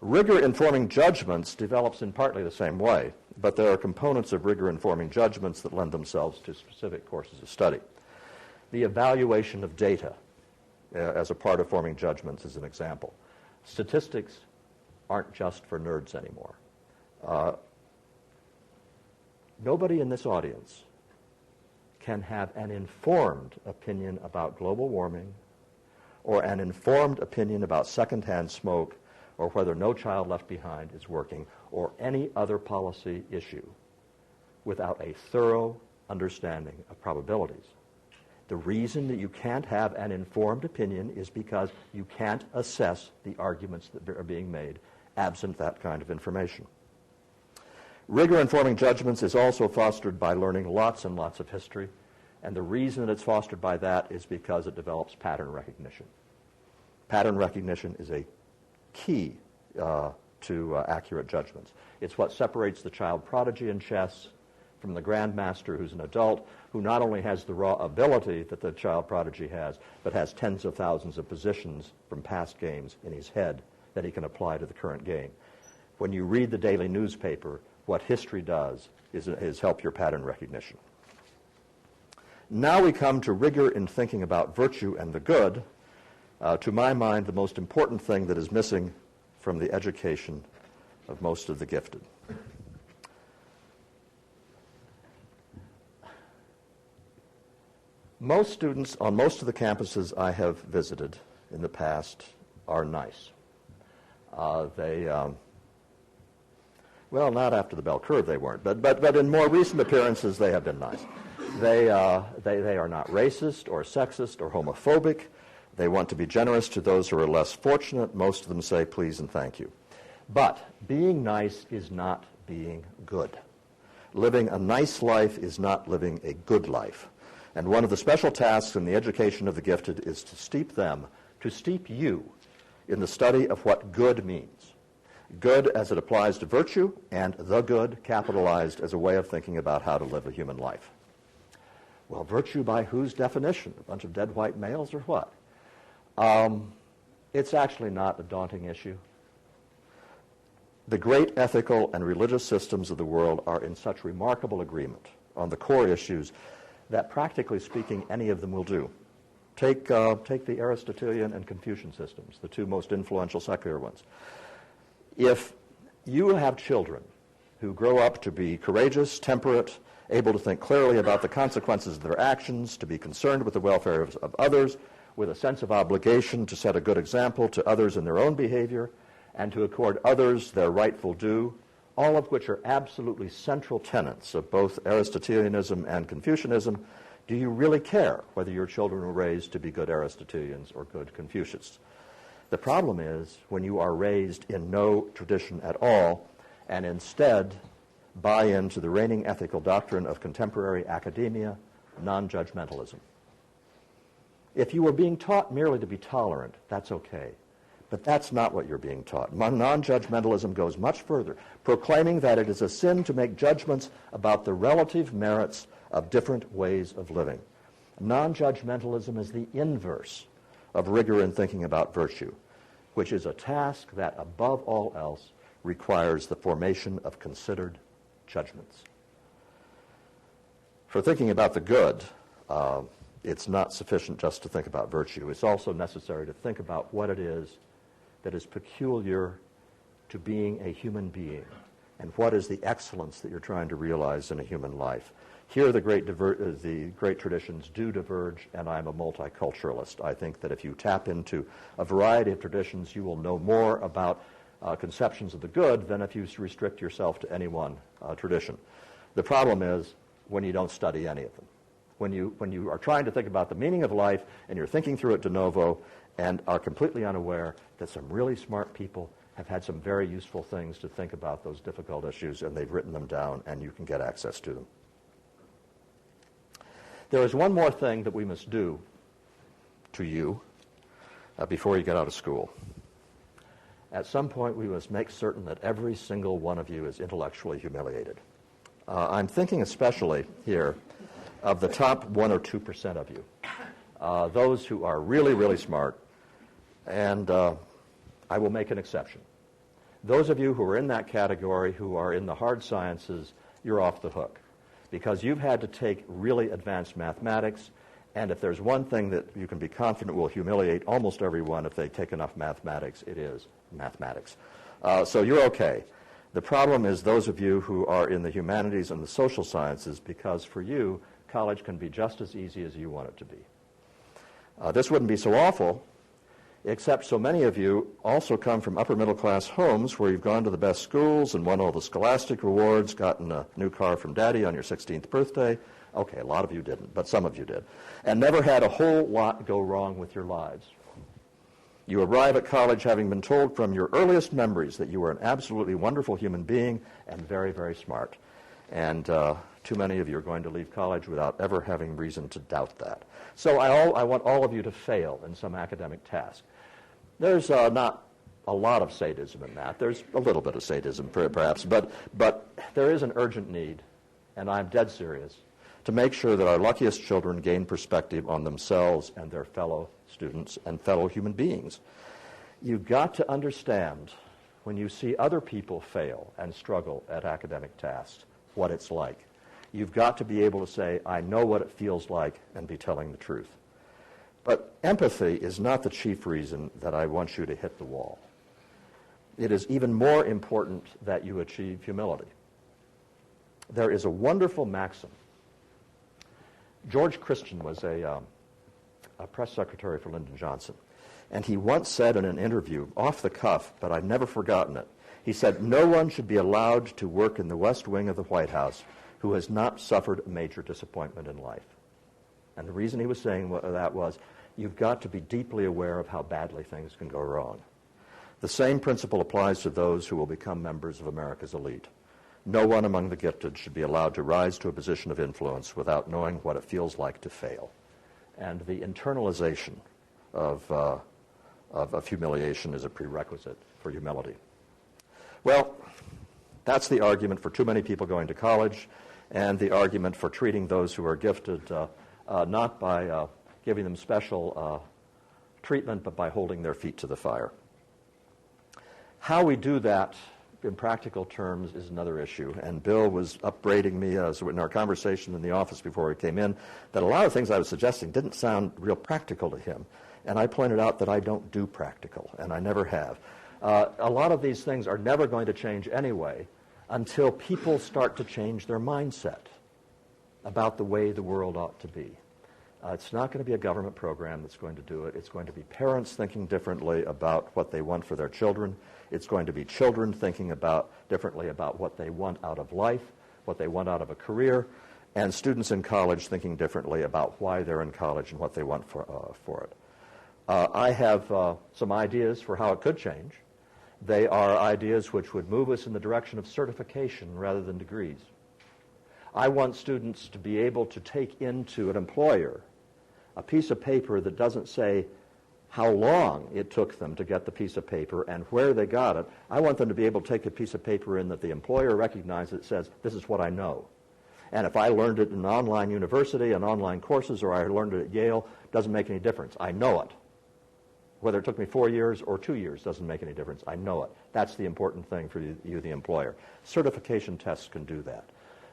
Rigor in forming judgments develops in partly the same way, but there are components of rigor in forming judgments that lend themselves to specific courses of study. The evaluation of data as a part of forming judgments is an example. Statistics aren't just for nerds anymore. Nobody in this audience can have an informed opinion about global warming or an informed opinion about secondhand smoke or whether No Child Left Behind is working or any other policy issue without a thorough understanding of probabilities. The reason that you can't have an informed opinion is because you can't assess the arguments that are being made absent that kind of information. Rigor in forming judgments is also fostered by learning lots and lots of history, and the reason that it's fostered by that is because it develops pattern recognition. Pattern recognition is a key to accurate judgments. It's what separates the child prodigy in chess from the grandmaster who's an adult, who not only has the raw ability that the child prodigy has, but has tens of thousands of positions from past games in his head that he can apply to the current game. When you read the daily newspaper, what history does is help your pattern recognition. Now we come to rigor in thinking about virtue and the good. To my mind, the most important thing that is missing from the education of most of the gifted. Most students on most of the campuses I have visited in the past are nice. Well, not after the bell curve they weren't, but in more recent appearances they have been nice. They are not racist or sexist or homophobic. They want to be generous to those who are less fortunate. Most of them say please and thank you. But being nice is not being good. Living a nice life is not living a good life. And one of the special tasks in the education of the gifted is to steep you in the study of what good means. Good as it applies to virtue, and the good capitalized as a way of thinking about how to live a human life. Well, virtue by whose definition? A bunch of dead white males or what? It's actually not a daunting issue. The great ethical and religious systems of the world are in such remarkable agreement on the core issues that, practically speaking, any of them will do. Take the Aristotelian and Confucian systems, the two most influential secular ones. If you have children who grow up to be courageous, temperate, able to think clearly about the consequences of their actions, to be concerned with the welfare of others, with a sense of obligation to set a good example to others in their own behavior, and to accord others their rightful due, all of which are absolutely central tenets of both Aristotelianism and Confucianism, do you really care whether your children are raised to be good Aristotelians or good Confucians? The problem is when you are raised in no tradition at all and instead buy into the reigning ethical doctrine of contemporary academia, non-judgmentalism. If you were being taught merely to be tolerant, that's okay. But that's not what you're being taught. Non-judgmentalism goes much further, proclaiming that it is a sin to make judgments about the relative merits of different ways of living. Non-judgmentalism is the inverse of rigor in thinking about virtue, which is a task that, above all else, requires the formation of considered judgments. For thinking about the good, it's not sufficient just to think about virtue. It's also necessary to think about what it is that is peculiar to being a human being and what is the excellence that you're trying to realize in a human life. Here the great traditions do diverge, and I'm a multiculturalist. I think that if you tap into a variety of traditions, you will know more about conceptions of the good than if you restrict yourself to any one tradition. The problem is when you don't study any of them. When you are trying to think about the meaning of life and you're thinking through it de novo and are completely unaware that some really smart people have had some very useful things to think about those difficult issues, and they've written them down and you can get access to them. There is one more thing that we must do to you before you get out of school. At some point we must make certain that every single one of you is intellectually humiliated. I'm thinking especially here of the top 1 or 2% of you, those who are really, really smart, and I will make an exception. Those of you who are in that category, who are in the hard sciences, you're off the hook, because you've had to take really advanced mathematics, and if there's one thing that you can be confident will humiliate almost everyone if they take enough mathematics, it is mathematics. So you're okay. The problem is those of you who are in the humanities and the social sciences, because for you, college can be just as easy as you want it to be. This wouldn't be so awful, except so many of you also come from upper middle class homes where you've gone to the best schools and won all the scholastic rewards, gotten a new car from daddy on your 16th birthday. Okay, a lot of you didn't, but some of you did. And never had a whole lot go wrong with your lives. You arrive at college having been told from your earliest memories that you were an absolutely wonderful human being and very, very smart. And too many of you are going to leave college without ever having reason to doubt that. So I want all of you to fail in some academic task. There's not a lot of sadism in that. There's a little bit of sadism, perhaps, but there is an urgent need, and I'm dead serious, to make sure that our luckiest children gain perspective on themselves and their fellow students and fellow human beings. you've got to understand when you see other people fail and struggle at academic tasks, what it's like. You've got to be able to say, I know what it feels like, and be telling the truth. But empathy is not the chief reason that I want you to hit the wall. It is even more important that you achieve humility. There is a wonderful maxim. George Christian was a press secretary for Lyndon Johnson. And he once said in an interview, off the cuff, but I've never forgotten it, he said, no one should be allowed to work in the West Wing of the White House who has not suffered a major disappointment in life. And the reason he was saying that was, you've got to be deeply aware of how badly things can go wrong. The same principle applies to those who will become members of America's elite. No one among the gifted should be allowed to rise to a position of influence without knowing what it feels like to fail. And the internalization of humiliation is a prerequisite for humility. Well, that's the argument for too many people going to college, and the argument for treating those who are gifted not by giving them special treatment, but by holding their feet to the fire. How we do that in practical terms is another issue, and Bill was upbraiding me in our conversation in the office before he came in that a lot of things I was suggesting didn't sound real practical to him. And I pointed out that I don't do practical, and I never have. A lot of these things are never going to change anyway until people start to change their mindset about the way the world ought to be. It's not going to be a government program that's going to do it. It's going to be parents thinking differently about what they want for their children. It's going to be children thinking differently about what they want out of life, what they want out of a career, and students in college thinking differently about why they're in college and what they want for it. I have some ideas for how it could change. They are ideas which would move us in the direction of certification rather than degrees. I want students to be able to take into an employer a piece of paper that doesn't say how long it took them to get the piece of paper and where they got it. I want them to be able to take a piece of paper in that the employer recognizes that says, this is what I know. And if I learned it in an online university and online courses, or I learned it at Yale, doesn't make any difference. I know it. Whether it took me 4 years or 2 years doesn't make any difference. I know it. That's the important thing for you, the employer. Certification tests can do that.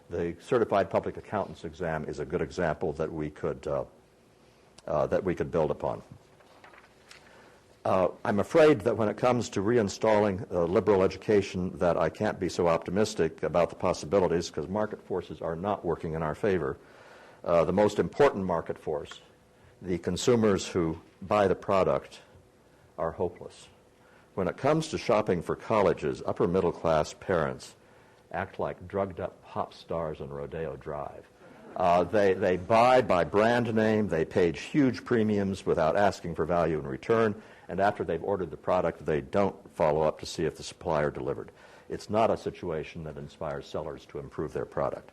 The Certified Public Accountants exam is a good example that we could build upon. I'm afraid that when it comes to reinstalling liberal education that I can't be so optimistic about the possibilities because market forces are not working in our favor. The most important market force, the consumers who buy the product, are hopeless. When it comes to shopping for colleges, upper middle class parents act like drugged up pop stars on Rodeo Drive. They buy by brand name, they pay huge premiums without asking for value in return, and after they've ordered the product, they don't follow up to see if the supplier delivered. It's not a situation that inspires sellers to improve their product.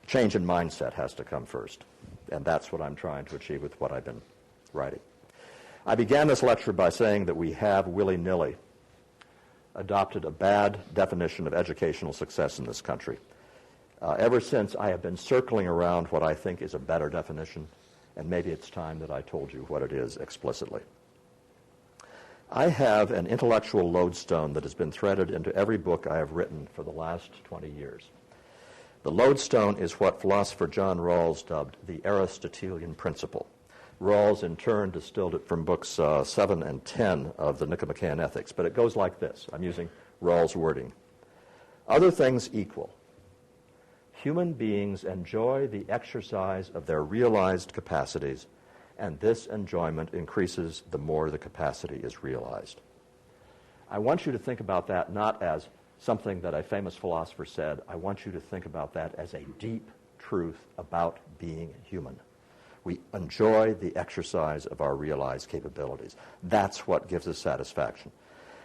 Change in mindset has to come first, and that's what I'm trying to achieve with what I've been writing. I began this lecture by saying that we have willy-nilly adopted a bad definition of educational success in this country. Ever since, I have been circling around what I think is a better definition, and maybe it's time that I told you what it is explicitly. I have an intellectual lodestone that has been threaded into every book I have written for the last 20 years. The lodestone is what philosopher John Rawls dubbed the Aristotelian principle. Rawls, in turn, distilled it from books 7 and 10 of the Nicomachean Ethics, but it goes like this. I'm using Rawls' wording. Other things equal, human beings enjoy the exercise of their realized capacities, and this enjoyment increases the more the capacity is realized. I want you to think about that not as something that a famous philosopher said. I want you to think about that as a deep truth about being human. We enjoy the exercise of our realized capabilities. That's what gives us satisfaction.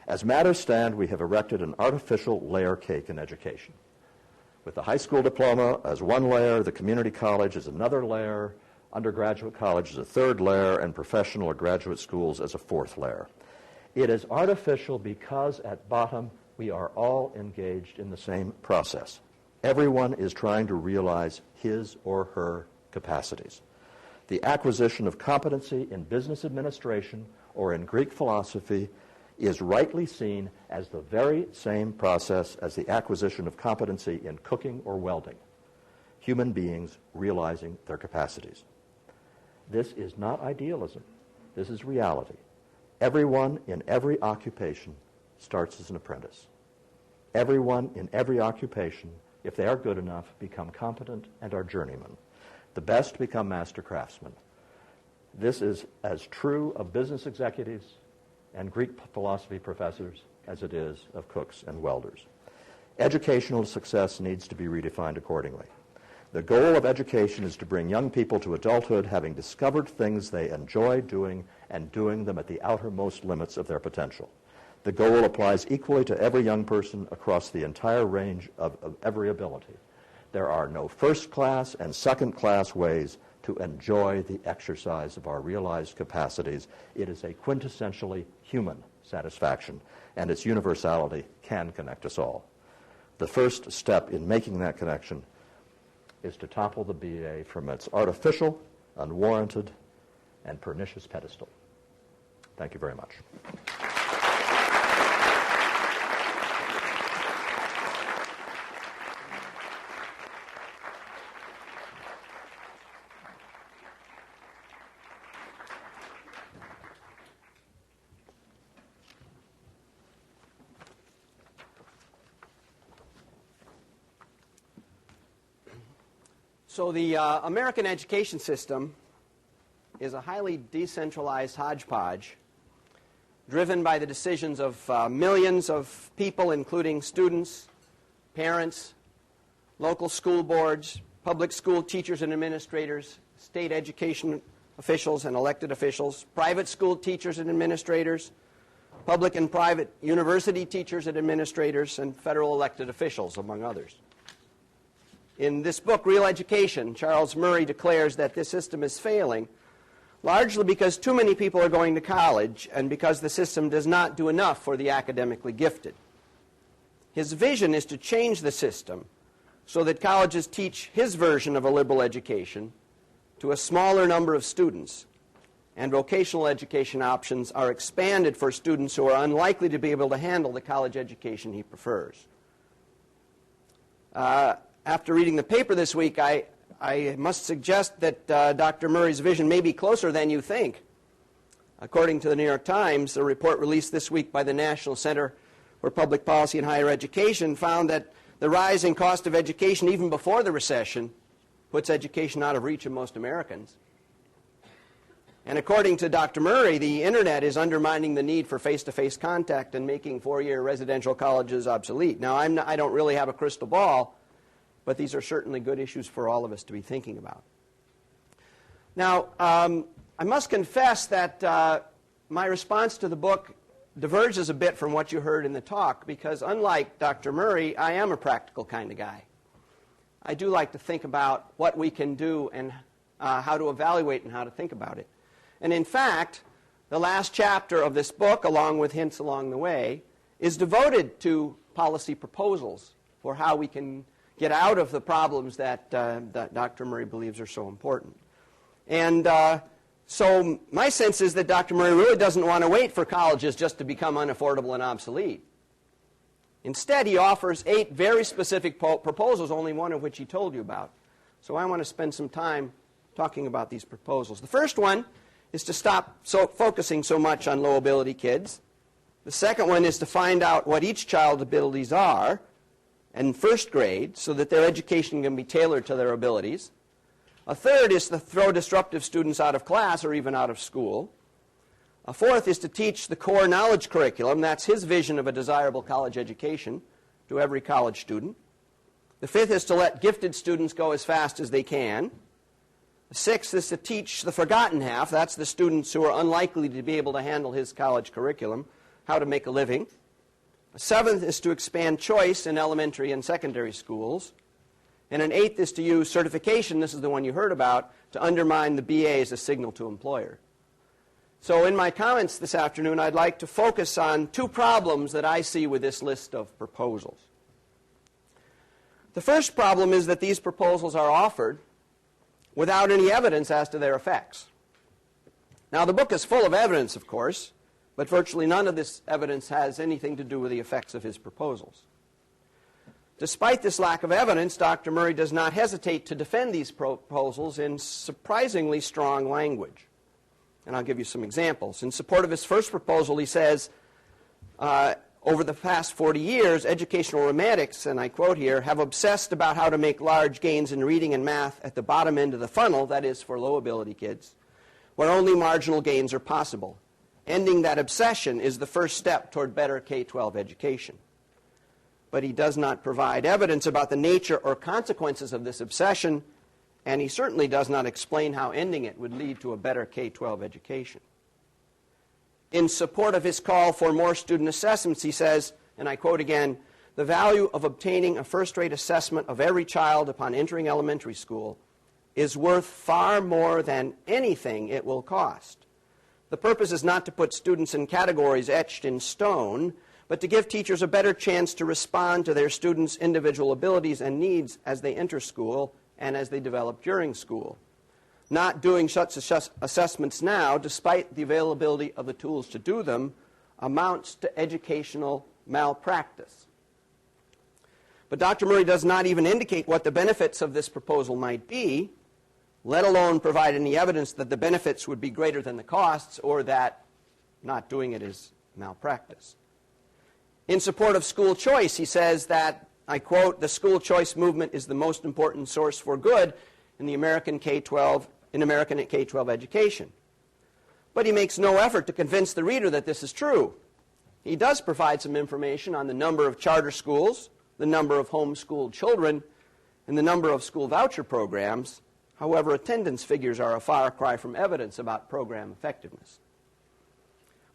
As matters stand, we have erected an artificial layer cake in education. With the high school diploma as one layer, the community college is another layer, undergraduate college is a third layer, and professional or graduate schools as a fourth layer. It is artificial because at bottom we are all engaged in the same process. Everyone is trying to realize his or her capacities. The acquisition of competency in business administration or in Greek philosophy is rightly seen as the very same process as the acquisition of competency in cooking or welding. Human beings realizing their capacities. This is not idealism. This is reality. Everyone in every occupation starts as an apprentice. Everyone in every occupation, if they are good enough, become competent and are journeymen. The best become master craftsmen. This is as true of business executives and Greek philosophy professors as it is of cooks and welders. Educational success needs to be redefined accordingly. The goal of education is to bring young people to adulthood having discovered things they enjoy doing and doing them at the outermost limits of their potential. The goal applies equally to every young person across the entire range of every ability. There are no first-class and second-class ways to enjoy the exercise of our realized capacities. It is a quintessentially human satisfaction, and its universality can connect us all. The first step in making that connection is to topple the BA from its artificial, unwarranted, and pernicious pedestal. Thank you very much. So the American education system is a highly decentralized hodgepodge driven by the decisions of millions of people, including students, parents, local school boards, public school teachers and administrators, state education officials and elected officials, private school teachers and administrators, public and private university teachers and administrators, and federal elected officials, among others. In this book, Real Education, Charles Murray declares that this system is failing largely because too many people are going to college and because the system does not do enough for the academically gifted. His vision is to change the system so that colleges teach his version of a liberal education to a smaller number of students, and vocational education options are expanded for students who are unlikely to be able to handle the college education he prefers. After reading the paper this week, I must suggest that Dr. Murray's vision may be closer than you think. According to the New York Times, a report released this week by the National Center for Public Policy and Higher Education found that the rising cost of education, even before the recession, puts education out of reach of most Americans. And according to Dr. Murray, the Internet is undermining the need for face-to-face contact and making four-year residential colleges obsolete. Now, I don't really have a crystal ball, but these are certainly good issues for all of us to be thinking about. Now, I must confess that my response to the book diverges a bit from what you heard in the talk, because unlike Dr. Murray, I am a practical kind of guy. I do like to think about what we can do and how to evaluate and how to think about it. And in fact, the last chapter of this book, along with hints along the way, is devoted to policy proposals for how we can get out of the problems that Dr. Murray believes are so important. And so my sense is that Dr. Murray really doesn't want to wait for colleges just to become unaffordable and obsolete. Instead, he offers 8 very specific proposals, only one of which he told you about. So I want to spend some time talking about these proposals. The first one is to stop focusing so much on low-ability kids. The second one is to find out what each child's abilities are in first grade so that their education can be tailored to their abilities. A third is to throw disruptive students out of class or even out of school. A fourth is to teach the core knowledge curriculum. That's his vision of a desirable college education to every college student. The fifth is to let gifted students go as fast as they can. The sixth is to teach the forgotten half. That's the students who are unlikely to be able to handle his college curriculum, how to make a living. A seventh is to expand choice in elementary and secondary schools. And an eighth is to use certification, this is the one you heard about, to undermine the BA as a signal to employer. So in my comments this afternoon, I'd like to focus on 2 problems that I see with this list of proposals. The first problem is that these proposals are offered without any evidence as to their effects. Now, the book is full of evidence, of course, But virtually none of this evidence has anything to do with the effects of his proposals. Despite this lack of evidence, Dr. Murray does not hesitate to defend these proposals in surprisingly strong language. And I'll give you some examples. In support of his first proposal, he says, over the past 40 years, educational romantics, and I quote here, have obsessed about how to make large gains in reading and math at the bottom end of the funnel, that is, for low-ability kids, where only marginal gains are possible. Ending that obsession is the first step toward better K-12 education. But he does not provide evidence about the nature or consequences of this obsession, and he certainly does not explain how ending it would lead to a better K-12 education. In support of his call for more student assessments, he says, and I quote again, "The value of obtaining a first-rate assessment of every child upon entering elementary school is worth far more than anything it will cost. The purpose is not to put students in categories etched in stone, but to give teachers a better chance to respond to their students' individual abilities and needs as they enter school and as they develop during school. Not doing such assessments now, despite the availability of the tools to do them, amounts to educational malpractice." But Dr. Murray does not even indicate what the benefits of this proposal might be, let alone provide any evidence that the benefits would be greater than the costs or that not doing it is malpractice. In support of school choice, he says that, I quote, "The school choice movement is the most important source for good in the American K-12 education." But he makes no effort to convince the reader that this is true. He does provide some information on the number of charter schools, the number of homeschooled children, and the number of school voucher programs. However, attendance figures are a far cry from evidence about program effectiveness.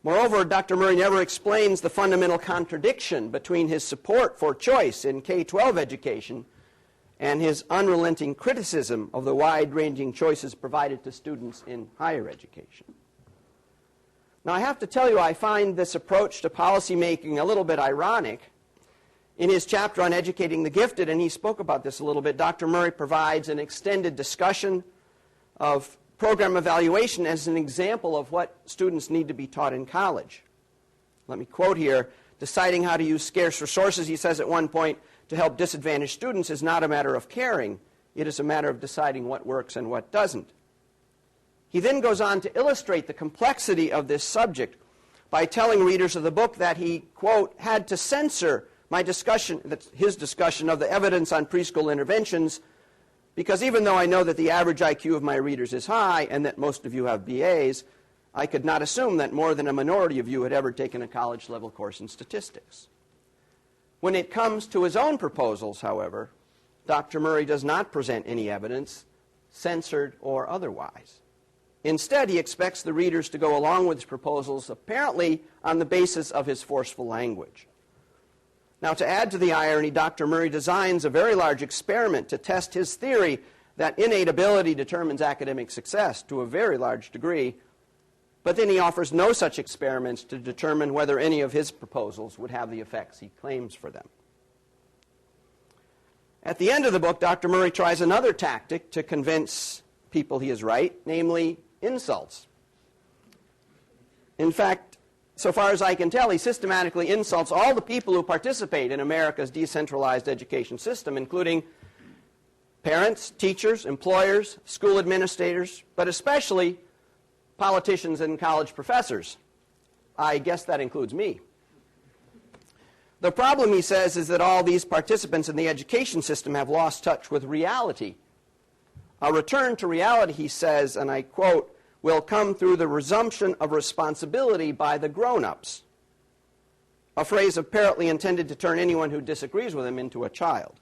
Moreover, Dr. Murray never explains the fundamental contradiction between his support for choice in K-12 education and his unrelenting criticism of the wide-ranging choices provided to students in higher education. Now, I have to tell you, I find this approach to policymaking a little bit ironic. In his chapter on educating the gifted, and he spoke about this a little bit, Dr. Murray provides an extended discussion of program evaluation as an example of what students need to be taught in college. Let me quote here, "Deciding how to use scarce resources," he says at one point, "to help disadvantaged students is not a matter of caring. It is a matter of deciding what works and what doesn't." He then goes on to illustrate the complexity of this subject by telling readers of the book that he, quote, "had to censor my discussion," that's his discussion of the evidence on preschool interventions, "because even though I know that the average IQ of my readers is high and that most of you have BAs, I could not assume that more than a minority of you had ever taken a college-level course in statistics." When it comes to his own proposals, however, Dr. Murray does not present any evidence, censored or otherwise. Instead, he expects the readers to go along with his proposals, apparently on the basis of his forceful language. Now, to add to the irony, Dr. Murray designs a very large experiment to test his theory that innate ability determines academic success to a very large degree, but then he offers no such experiments to determine whether any of his proposals would have the effects he claims for them. At the end of the book, Dr. Murray tries another tactic to convince people he is right, namely insults. In fact, so far as I can tell, he systematically insults all the people who participate in America's decentralized education system, including parents, teachers, employers, school administrators, but especially politicians and college professors. I guess that includes me. The problem, he says, is that all these participants in the education system have lost touch with reality. A return to reality, he says, and I quote, "will come through the resumption of responsibility by the grown-ups," a phrase apparently intended to turn anyone who disagrees with him into a child.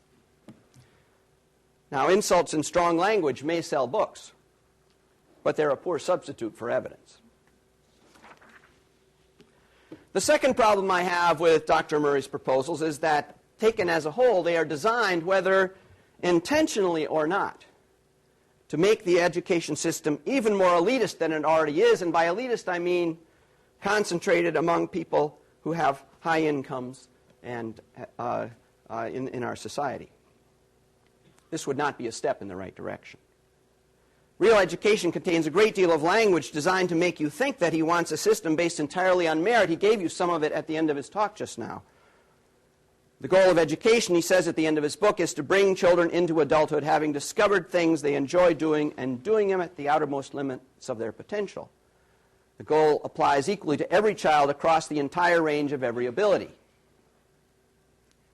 Now, insults in strong language may sell books, but they're a poor substitute for evidence. The second problem I have with Dr. Murray's proposals is that, taken as a whole, they are designed, whether intentionally or not, to make the education system even more elitist than it already is. And by elitist, I mean concentrated among people who have high incomes and in our society. This would not be a step in the right direction. Real education contains a great deal of language designed to make you think that he wants a system based entirely on merit. He gave you some of it at the end of his talk just now. The goal of education, he says at the end of his book, is to bring children into adulthood having discovered things they enjoy doing and doing them at the outermost limits of their potential. The goal applies equally to every child across the entire range of every ability.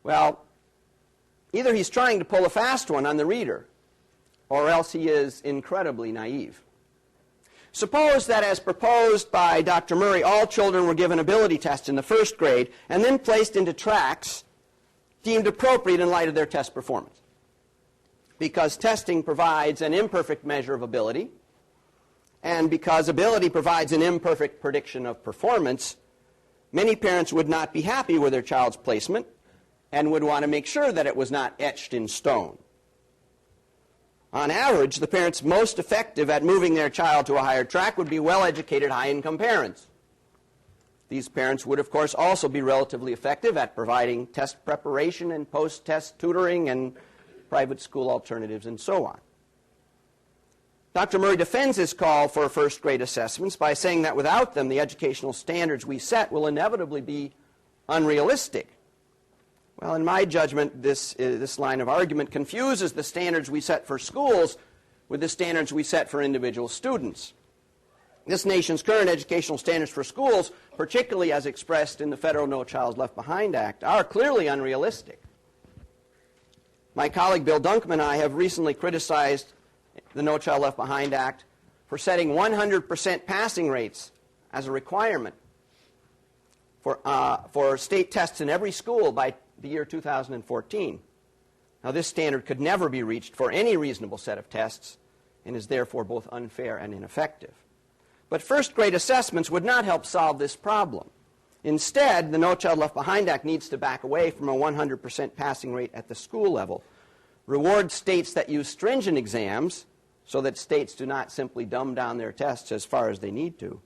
Well, either he's trying to pull a fast one on the reader, or else he is incredibly naive. Suppose that, as proposed by Dr. Murray, all children were given ability tests in the first grade and then placed into tracks deemed appropriate in light of their test performance. Because testing provides an imperfect measure of ability, and because ability provides an imperfect prediction of performance, many parents would not be happy with their child's placement and would want to make sure that it was not etched in stone. On average, the parents most effective at moving their child to a higher track would be well-educated, high-income parents. These parents would, of course, also be relatively effective at providing test preparation and post-test tutoring and private school alternatives and so on. Dr. Murray defends his call for first-grade assessments by saying that without them, the educational standards we set will inevitably be unrealistic. Well, in my judgment, this line of argument confuses the standards we set for schools with the standards we set for individual students. This nation's current educational standards for schools, particularly as expressed in the federal No Child Left Behind Act, are clearly unrealistic. My colleague Bill Duncombe and I have recently criticized the No Child Left Behind Act for setting 100% passing rates as a requirement for state tests in every school by the year 2014. Now, this standard could never be reached for any reasonable set of tests and is therefore both unfair and ineffective. But first-grade assessments would not help solve this problem. Instead, the No Child Left Behind Act needs to back away from a 100% passing rate at the school level, reward states that use stringent exams so that states do not simply dumb down their tests as far as they need to,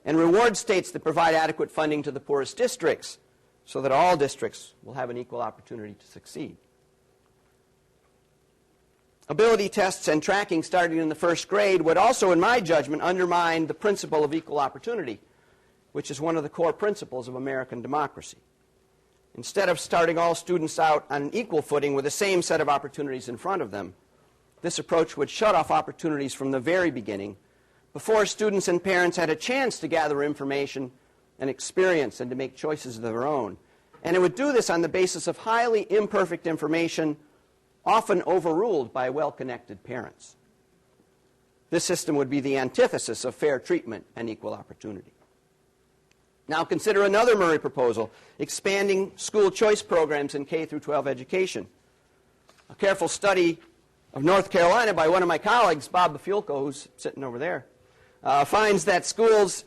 and reward states that provide adequate funding to the poorest districts so that all districts will have an equal opportunity to succeed. Ability tests and tracking starting in the first grade would also, in my judgment, undermine the principle of equal opportunity, which is one of the core principles of American democracy. Instead of starting all students out on an equal footing with the same set of opportunities in front of them, this approach would shut off opportunities from the very beginning, before students and parents had a chance to gather information and experience and to make choices of their own. And it would do this on the basis of highly imperfect information, often overruled by well-connected parents. This system would be the antithesis of fair treatment and equal opportunity. Now consider another Murray proposal, expanding school choice programs in K through 12 education. A careful study of North Carolina by one of my colleagues, Bob Bafulco, who's sitting over there, finds that schools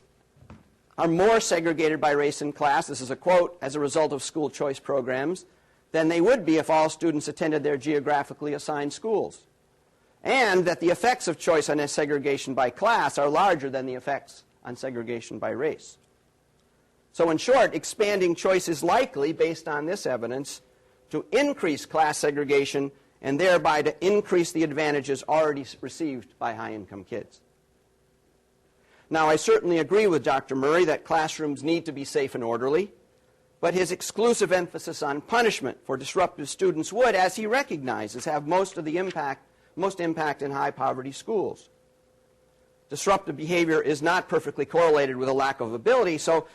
are more segregated by race and class, this is a quote, as a result of school choice programs, than they would be if all students attended their geographically assigned schools. And that the effects of choice on segregation by class are larger than the effects on segregation by race. So in short, expanding choice is likely, based on this evidence, to increase class segregation and thereby to increase the advantages already received by high-income kids. Now, I certainly agree with Dr. Murray that classrooms need to be safe and orderly, but his exclusive emphasis on punishment for disruptive students would, as he recognizes, have most impact in high-poverty schools. Disruptive behavior is not perfectly correlated with a lack of ability, so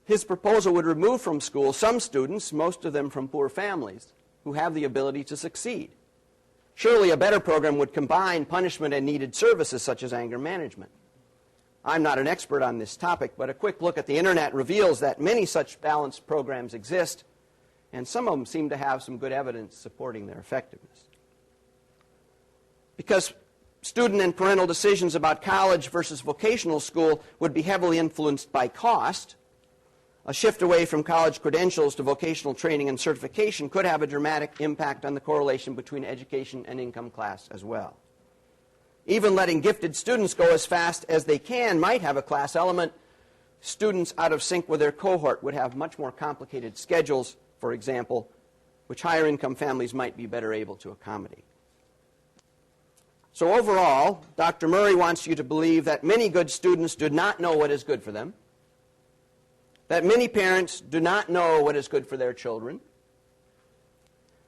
his proposal would remove from schools some students, most of them from poor families, who have the ability to succeed. Surely a better program would combine punishment and needed services such as anger management. I'm not an expert on this topic, but a quick look at the internet reveals that many such balanced programs exist, and some of them seem to have some good evidence supporting their effectiveness. Because student and parental decisions about college versus vocational school would be heavily influenced by cost, a shift away from college credentials to vocational training and certification could have a dramatic impact on the correlation between education and income class as well. Even letting gifted students go as fast as they can might have a class element. Students out of sync with their cohort would have much more complicated schedules, for example, which higher income families might be better able to accommodate. So overall, Dr. Murray wants you to believe that many good students do not know what is good for them, that many parents do not know what is good for their children,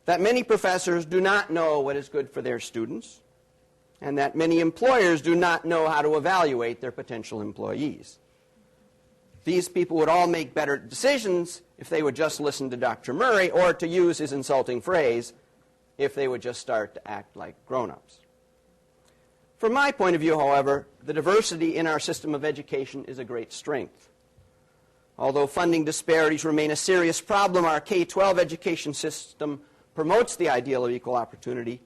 that many professors do not know what is good for their students, and that many employers do not know how to evaluate their potential employees. These people would all make better decisions if they would just listen to Dr. Murray, or to use his insulting phrase, if they would just start to act like grown-ups. From my point of view, however, the diversity in our system of education is a great strength. Although funding disparities remain a serious problem, our K-12 education system promotes the ideal of equal opportunity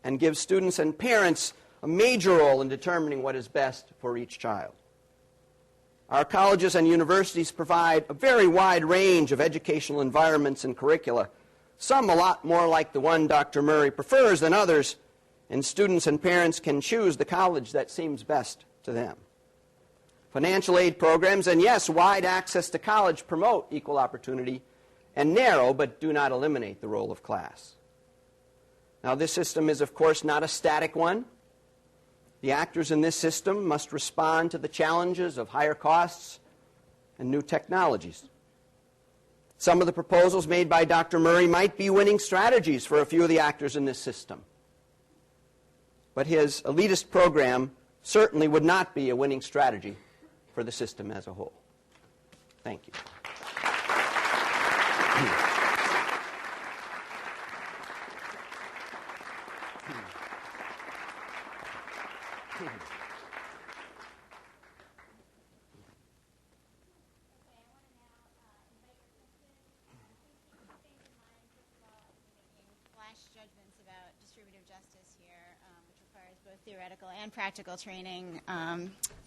and gives students and parents a major role in determining what is best for each child. Our colleges and universities provide a very wide range of educational environments and curricula, some a lot more like the one Dr. Murray prefers than others, and students and parents can choose the college that seems best to them. Financial aid programs and, yes, wide access to college promote equal opportunity and narrow but do not eliminate the role of class. Now, this system is, of course, not a static one. The actors in this system must respond to the challenges of higher costs and new technologies. Some of the proposals made by Dr. Murray might be winning strategies for a few of the actors in this system. But his elitist program certainly would not be a winning strategy for the system as a whole. Thank you. Judgments about distributive justice here, which requires both theoretical and practical training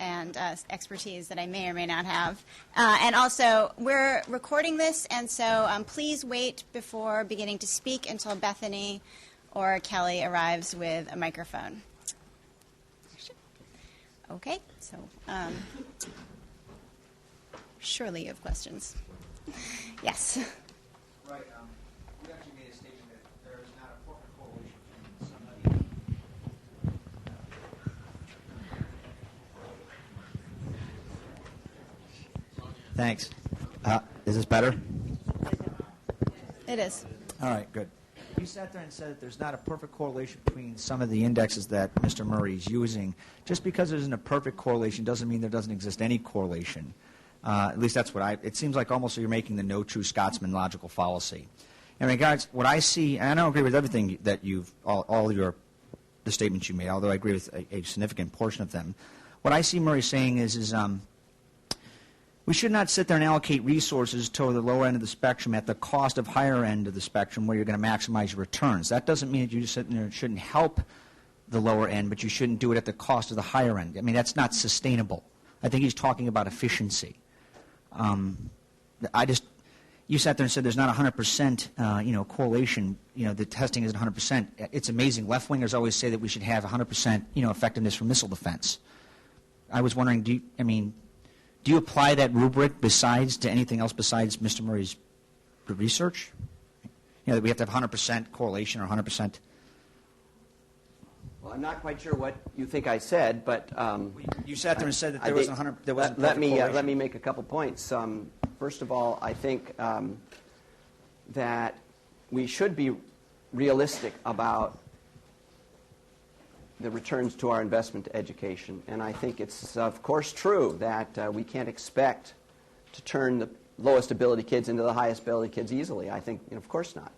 and expertise that I may or may not have. And also, we're recording this, and so please wait before beginning to speak until Bethany or Kelly arrives with a microphone. Okay, so surely you have questions. Yes. Right. You actually made a statement that there is not a perfect correlation between somebody. Thanks. Is this better? It is. All right, good. You sat there and said that there's not a perfect correlation between some of the indexes that Mr. Murray is using. Just because there isn't a perfect correlation doesn't mean there doesn't exist any correlation. At least that's what it seems like almost you're making the no true Scotsman logical fallacy. In regards, what I see, and I don't agree with everything that the statements you made, although I agree with a significant portion of them. What I see Murray saying is we should not sit there and allocate resources toward the lower end of the spectrum at the cost of higher end of the spectrum where you're going to maximize your returns. That doesn't mean that you shouldn't help the lower end, but you shouldn't do it at the cost of the higher end. I mean, that's not sustainable. I think he's talking about efficiency. You sat there and said there's not 100% correlation. The testing isn't 100%. It's amazing. Left-wingers always say that we should have 100% effectiveness for missile defense. I was wondering, do you apply that rubric to anything else besides Mr. Murray's research? That we have to have 100% correlation or 100%. Well, I'm not quite sure what you think I said, but you sat there and said that there wasn't 100. There wasn't let me make a couple points. First of all, I think that we should be realistic about the returns to our investment to education, and I think it's of course true that we can't expect to turn the lowest ability kids into the highest ability kids easily. I think, of course not.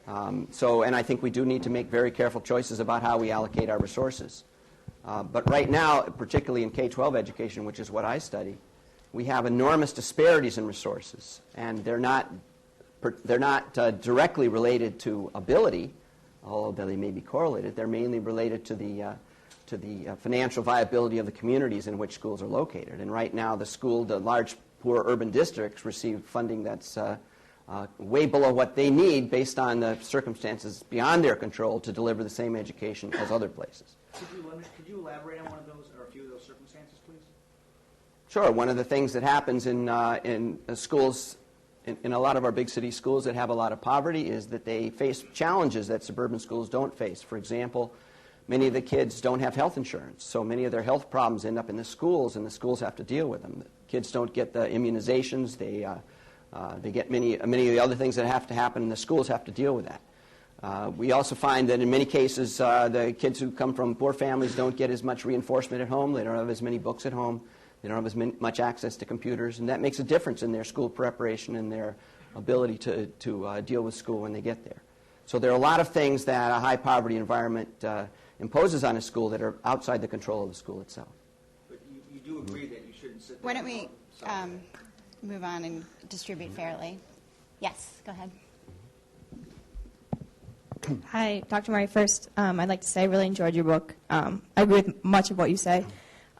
And I think we do need to make very careful choices about how we allocate our resources. But right now, particularly in K-12 education, which is what I study, we have enormous disparities in resources, and they're not directly related to ability, although they may be correlated. They're mainly related to the financial viability of the communities in which schools are located. And right now, the large poor urban districts receive funding that's way below what they need based on the circumstances beyond their control to deliver the same education as other places. Could you elaborate on one of those or a few of those circumstances, please? Sure. One of the things that happens in schools, in a lot of our big city schools that have a lot of poverty, is that they face challenges that suburban schools don't face. For example, Many of the kids don't have health insurance, so many of their health problems end up in the schools, and the schools have to deal with them. The kids don't get the immunizations. They get many of the other things that have to happen, and the schools have to deal with that. We also find that in many cases, the kids who come from poor families don't get as much reinforcement at home. They don't have as many books at home. They don't have as much access to computers, and that makes a difference in their school preparation and their ability to deal with school when they get there. So there are a lot of things that a high-poverty environment imposes on a school that are outside the control of the school itself. But you do agree that you shouldn't sit there. Why don't we move on and distribute fairly? Yes, go ahead. Hi, Dr. Murray. First, I'd like to say I really enjoyed your book. I agree with much of what you say.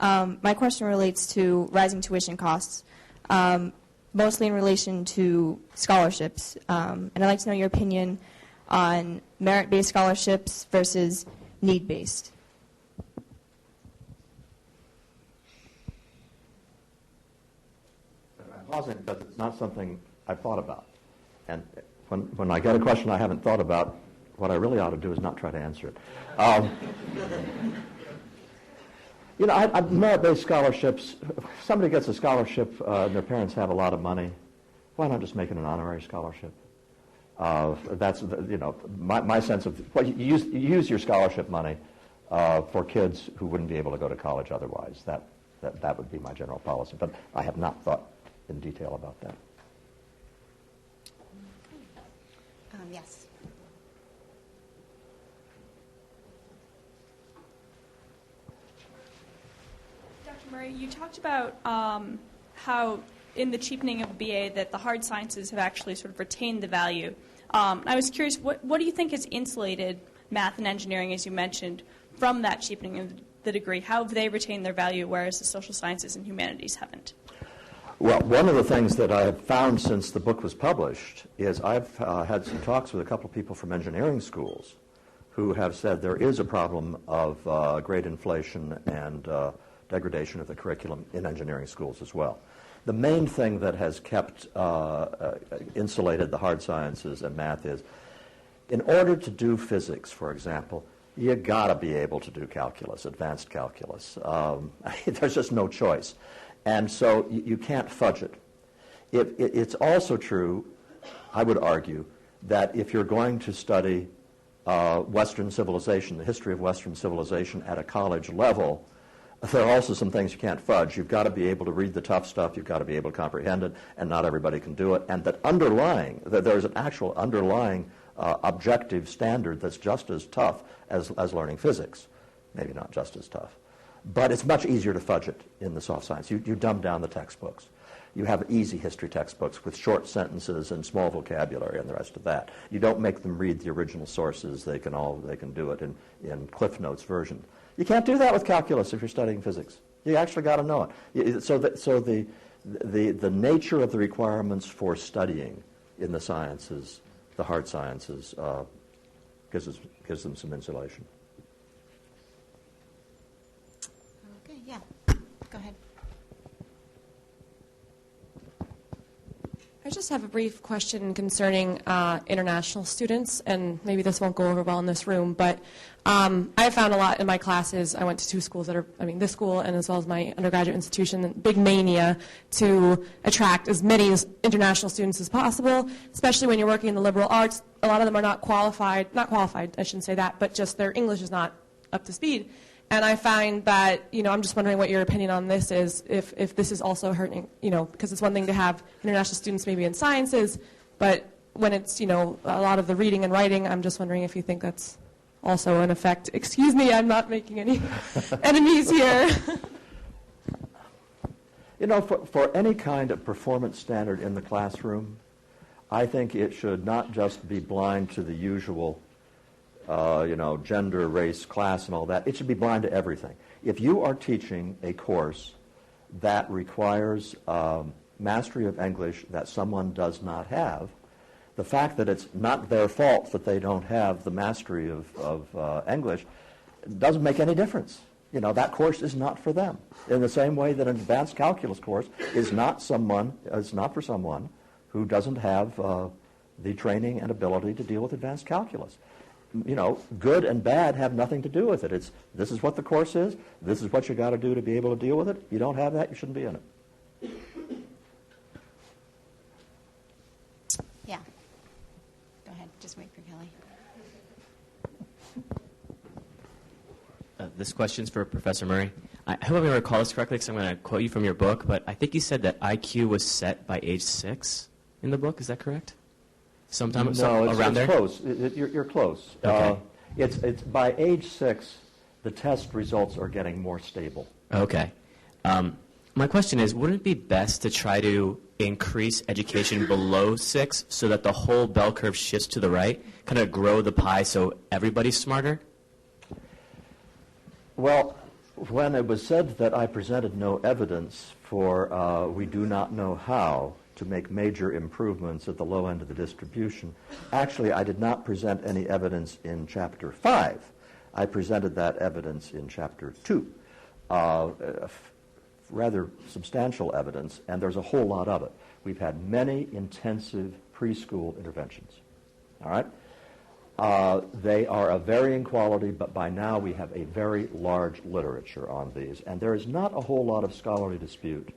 My question relates to rising tuition costs, mostly in relation to scholarships. And I'd like to know your opinion on merit-based scholarships versus need-based. I'm pausing because it's not something I've thought about. And when I get a question I haven't thought about, what I really ought to do is not try to answer it. Merit-based scholarships, if somebody gets a scholarship and their parents have a lot of money, why not just make it an honorary scholarship? That's my sense of, well, you use your scholarship money for kids who wouldn't be able to go to college otherwise. That would be my general policy, but I have not thought in detail about that. Yes. Dr. Murray, you talked about how in the cheapening of BA that the hard sciences have actually sort of retained the value. I was curious, what do you think has insulated math and engineering, as you mentioned, from that cheapening of the degree? How have they retained their value, whereas the social sciences and humanities haven't? Well, one of the things that I have found since the book was published is I've had some talks with a couple of people from engineering schools who have said there is a problem of grade inflation and degradation of the curriculum in engineering schools as well. The main thing that has kept insulated the hard sciences and math is, in order to do physics, for example, you got to be able to do calculus, advanced calculus. There's just no choice. And so you can't fudge it. It's also true, I would argue, that if you're going to study Western civilization, the history of Western civilization at a college level, there are also some things you can't fudge. You've got to be able to read the tough stuff. You've got to be able to comprehend it, and not everybody can do it. And that there's an actual underlying objective standard that's just as tough as learning physics. Maybe not just as tough. But it's much easier to fudge it in the soft science. You dumb down the textbooks. You have easy history textbooks with short sentences and small vocabulary and the rest of that. You don't make them read the original sources. They can do it in Cliff Notes version. You can't do that with calculus if you're studying physics. You actually got to know it. So the nature of the requirements for studying in the sciences, the hard sciences, gives them some insulation. Okay, yeah. Go ahead. I just have a brief question concerning international students, and maybe this won't go over well in this room, but I found a lot in my classes. I went to two schools this school and as well as my undergraduate institution, big mania to attract as many international students as possible, especially when you're working in the liberal arts. A lot of them are not qualified, I shouldn't say that, but just their English is not up to speed. And I find that, I'm just wondering what your opinion on this is, if this is also hurting, because it's one thing to have international students maybe in sciences, but when it's, a lot of the reading and writing, I'm just wondering if you think that's also an effect. Excuse me, I'm not making any enemies here. For any kind of performance standard in the classroom, I think it should not just be blind to the usual gender, race, class, and all that. It should be blind to everything. If you are teaching a course that requires mastery of English that someone does not have, the fact that it's not their fault that they don't have the mastery of English doesn't make any difference. That course is not for them. In the same way that an advanced calculus course is not for someone who doesn't have the training and ability to deal with advanced calculus. good and bad have nothing to do with it. This is what the course is. This is what you got to do to be able to deal with it. If you don't have that, you shouldn't be in it. Yeah. Go ahead. Just wait for Kelly. This question's for Professor Murray. I hope I recall this correctly because I'm going to quote you from your book, but I think you said that IQ was set by age 6 in the book. Is that correct? Sometime around there? Close. You're close. Okay. It's by age 6, the test results are getting more stable. Okay. My question is, wouldn't it be best to try to increase education below 6 so that the whole bell curve shifts to the right, kind of grow the pie so everybody's smarter? Well, when it was said that I presented no evidence for we do not know how to make major improvements at the low end of the distribution, actually I did not present any evidence in Chapter 5. I presented that evidence in Chapter 2. Rather substantial evidence, and there's a whole lot of it. We've had many intensive preschool interventions. All right? They are of varying quality, but by now we have a very large literature on these, and there is not a whole lot of scholarly dispute.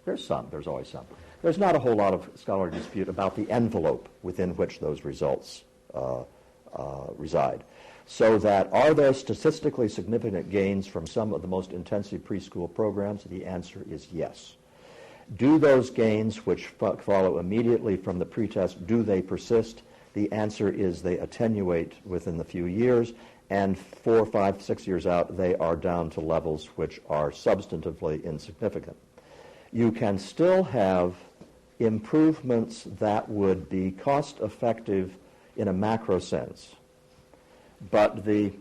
There's always some. There's not a whole lot of scholarly dispute about the envelope within which those results reside. So that are there statistically significant gains from some of the most intensive preschool programs? The answer is yes. Do those gains, which follow immediately from the pretest, do they persist? The answer is they attenuate within the few years, and 4, 5, 6 years out, they are down to levels which are substantively insignificant. You can still have improvements that would be cost-effective in a macro sense, but they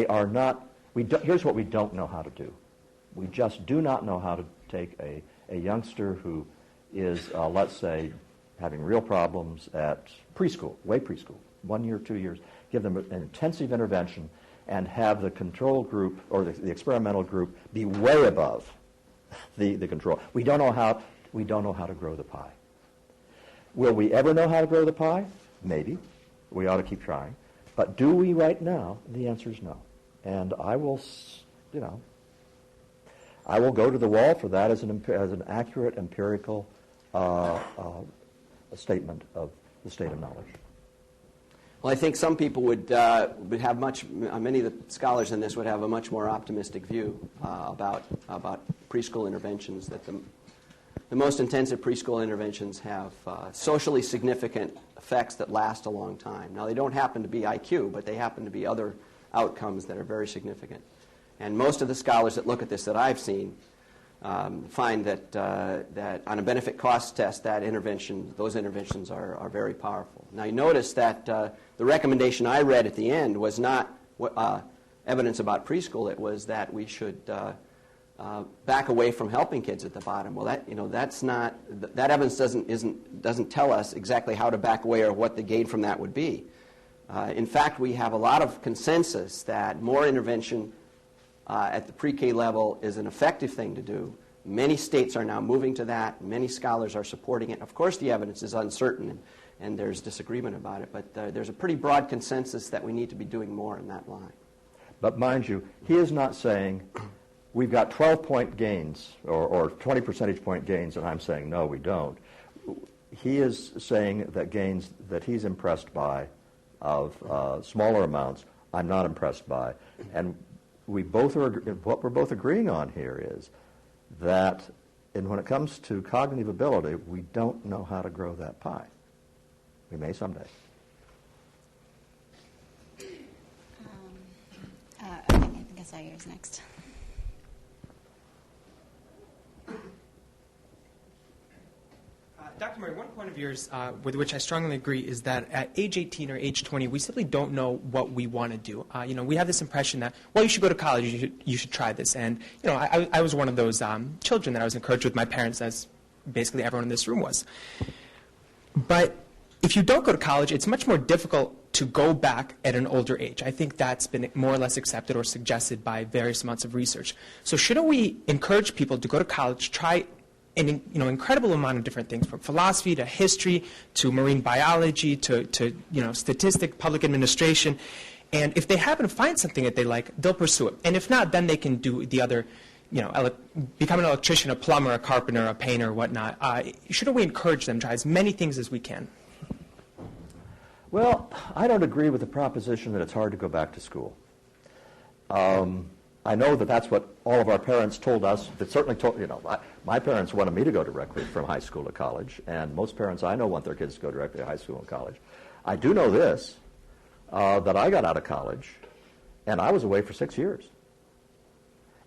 are not. Here's what we don't know how to do. We just do not know how to take a youngster who is, let's say, having real problems at preschool, way preschool, 1 year, 2 years, give them an intensive intervention and have the control group or the experimental group be way above the control. We don't know how to grow the pie. Will we ever know how to grow the pie? Maybe. We ought to keep trying. But do we right now? The answer is no. And I will go to the wall for that as an accurate empirical statement of the state of knowledge. Well, I think some people would have many of the scholars in this would have a much more optimistic view about preschool interventions, that the most intensive preschool interventions have socially significant effects that last a long time. Now, they don't happen to be IQ, but they happen to be other outcomes that are very significant. And most of the scholars that look at this that I've seen find that on a benefit-cost test, those interventions are very powerful. Now, you notice that the recommendation I read at the end was not evidence about preschool. It was that we should back away from helping kids at the bottom. Well, that's not that evidence doesn't tell us exactly how to back away or what the gain from that would be. In fact, we have a lot of consensus that more intervention at the pre-K level is an effective thing to do. Many states are now moving to that. Many scholars are supporting it. Of course, the evidence is uncertain, and there's disagreement about it, but there's a pretty broad consensus that we need to be doing more in that line. But mind you, he is not saying we've got 12-point gains or 20 percentage point gains, and I'm saying, no, we don't. He is saying that gains that he's impressed by of smaller amounts, I'm not impressed by. And what we're both agreeing on here is that when it comes to cognitive ability, we don't know how to grow that pie. We may someday. I think I saw yours next. Dr. Murray, one point of yours with which I strongly agree is that at age 18 or age 20, we simply don't know what we want to do. We have this impression that, well, you should go to college, you should try this. And, I was one of those children that I was encouraged with my parents, as basically everyone in this room was. But if you don't go to college, it's much more difficult to go back at an older age. I think that's been more or less accepted or suggested by various amounts of research. So shouldn't we encourage people to go to college, try an incredible amount of different things, from philosophy to history to marine biology to statistics, public administration. And if they happen to find something that they like, they'll pursue it. And if not, then they can do the other, become an electrician, a plumber, a carpenter, a painter, whatnot. Shouldn't we encourage them to try as many things as we can? Well, I don't agree with the proposition that it's hard to go back to school. I know that that's what all of our parents told us. That certainly told, my parents wanted me to go directly from high school to college, and most parents I know want their kids to go directly to high school and college. I do know this, that I got out of college, and I was away for 6 years,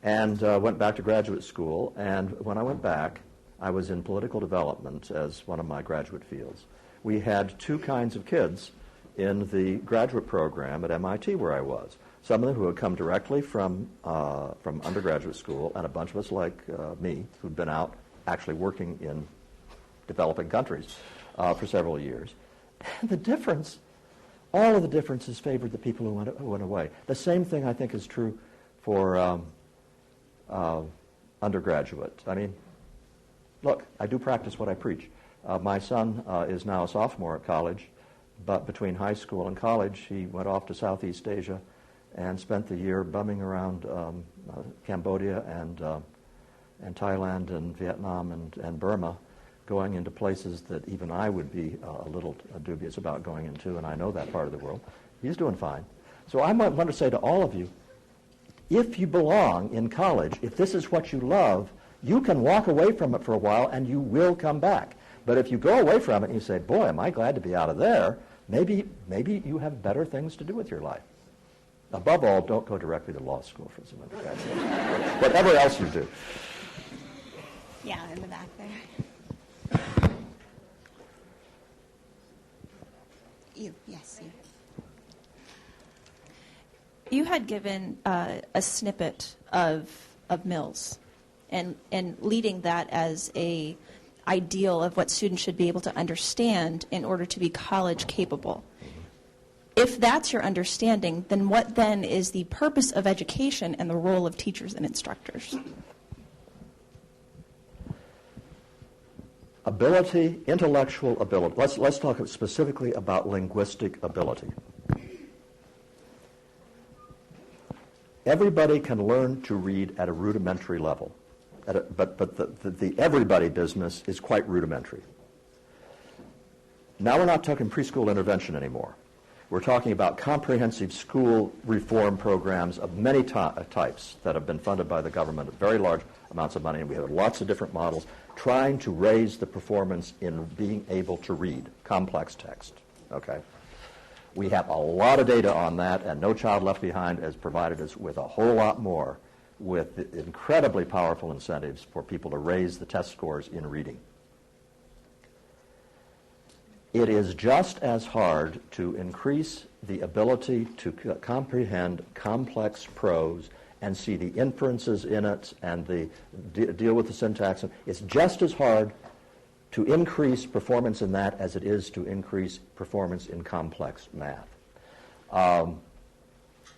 and went back to graduate school, and when I went back, I was in political development as one of my graduate fields. We had two kinds of kids in the graduate program at MIT where I was. Some of them who had come directly from undergraduate school, and a bunch of us like me who'd been out actually working in developing countries for several years. And the difference, all of the differences favored the people who went away. The same thing I think is true for undergraduate. I mean, look, I do practice what I preach. My son is now a sophomore at college, but between high school and college, he went off to Southeast Asia and spent the year bumming around Cambodia and Thailand and Vietnam and Burma, going into places that even I would be a little dubious about going into, and I know that part of the world. He's doing fine. So I might want to say to all of you, if you belong in college, if this is what you love, you can walk away from it for a while and you will come back. But if you go away from it and you say, boy, am I glad to be out of there, maybe you have better things to do with your life. Above all, don't go directly to law school for some undergraduate. Whatever else you do. Yeah, in the back there. Yes, you. You had given a snippet of Mills and leading that as a ideal of what students should be able to understand in order to be college capable. If that's your understanding, then what then is the purpose of education and the role of teachers and instructors? Ability, intellectual ability. Let's talk specifically about linguistic ability. Everybody can learn to read at a rudimentary level, but the everybody business is quite rudimentary. Now we're not talking preschool intervention anymore. We're talking about comprehensive school reform programs of many types that have been funded by the government at very large amounts of money, and we have lots of different models trying to raise the performance in being able to read complex text. Okay? We have a lot of data on that, and No Child Left Behind has provided us with a whole lot more, with incredibly powerful incentives for people to raise the test scores in reading. It is just as hard to increase the ability to comprehend complex prose and see the inferences in it and deal with the syntax. It's just as hard to increase performance in that as it is to increase performance in complex math.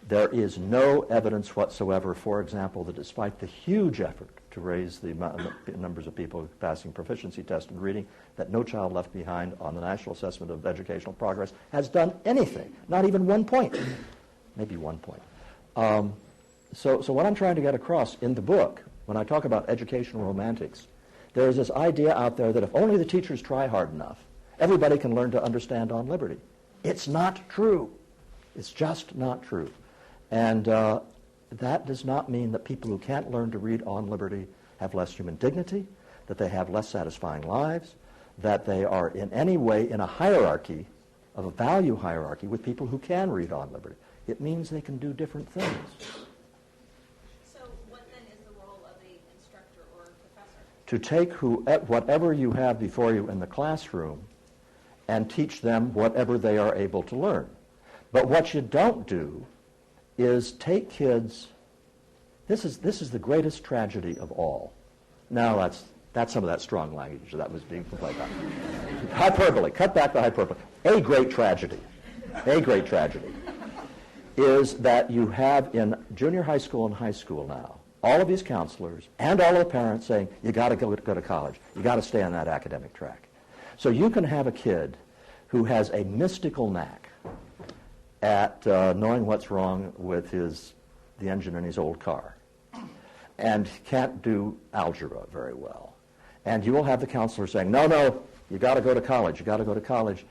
There is no evidence whatsoever, for example, that despite the huge effort to raise the numbers of people passing proficiency tests in reading, that No Child Left Behind on the National Assessment of Educational Progress has done anything, not even 1 point, maybe 1 point. So what I'm trying to get across in the book, when I talk about educational romantics, there is this idea out there that if only the teachers try hard enough, everybody can learn to understand on liberty. It's not true. It's just not true. And that does not mean that people who can't learn to read on liberty have less human dignity, that they have less satisfying lives, that they are in any way in a hierarchy, of a value hierarchy, with people who can read on liberty. It means they can do different things. So what then is the role of an instructor or a professor? To take whatever you have before you in the classroom and teach them whatever they are able to learn. But what you don't do is take kids. This is the greatest tragedy of all. Now that's some of that strong language that was being played on. Hyperbole. Cut back the hyperbole. A great tragedy is that you have in junior high school and high school now all of these counselors and all of the parents saying, you got to go to college. You got to stay on that academic track. So you can have a kid who has a mystical knack at knowing what's wrong with the engine in his old car and can't do algebra very well. And you will have the counselor saying, no, you got to go to college. You got to go to college.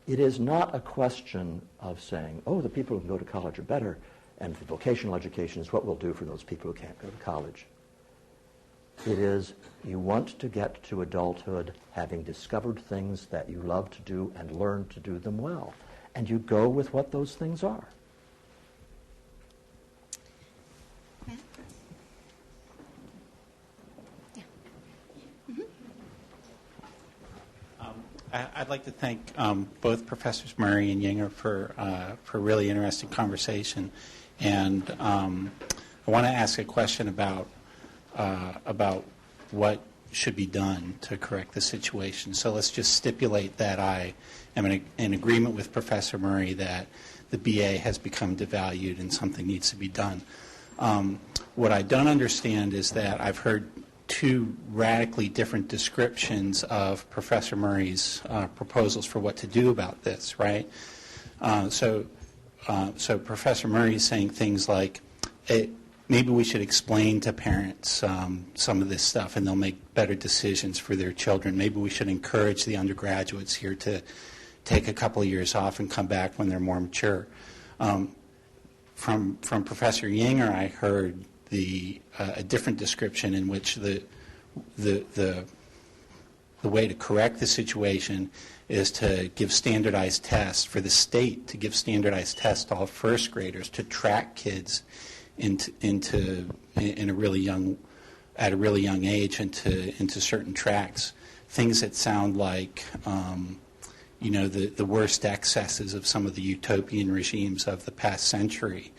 It is not a question of saying, oh, the people who can go to college are better, and the vocational education is what we'll do for those people who can't go to college. It is, you want to get to adulthood having discovered things that you love to do and learn to do them well. And you go with what those things are. I'd like to thank both Professors Murray and Yinger for a really interesting conversation, and I want to ask a question about what should be done to correct the situation. So let's just stipulate that I am in agreement with Professor Murray that the BA has become devalued and something needs to be done. What I don't understand is that I've heard two radically different descriptions of Professor Murray's proposals for what to do about this, right? So Professor Murray is saying things like, maybe we should explain to parents some of this stuff and they'll make better decisions for their children. Maybe we should encourage the undergraduates here to take a couple of years off and come back when they're more mature. From Professor Yinger, I heard a different description in which the way to correct the situation is to give standardized tests, for the state to give standardized tests to all first graders to track kids at a really young age into certain tracks, things that sound like the worst excesses of some of the utopian regimes of the past century.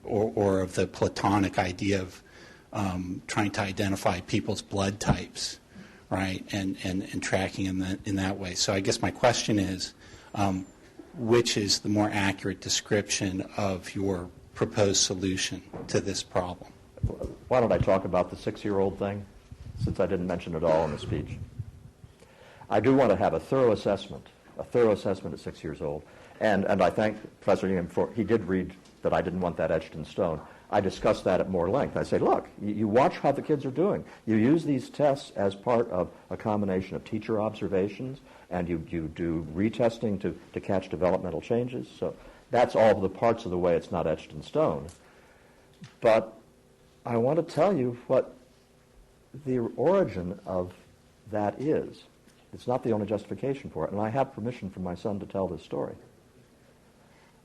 Or of the Platonic idea of trying to identify people's blood types, right, and tracking in that way. So I guess my question is, which is the more accurate description of your proposed solution to this problem? Why don't I talk about the 6-year-old thing, since I didn't mention it all in the speech? I do want to have a thorough assessment at 6 years old. And I thank Professor Yinger for, he did read that I didn't want that etched in stone. I discussed that at more length. I say, look, you watch how the kids are doing. You use these tests as part of a combination of teacher observations, and you do retesting to catch developmental changes. So that's all the parts of the way it's not etched in stone. But I want to tell you what the origin of that is. It's not the only justification for it, and I have permission from my son to tell this story.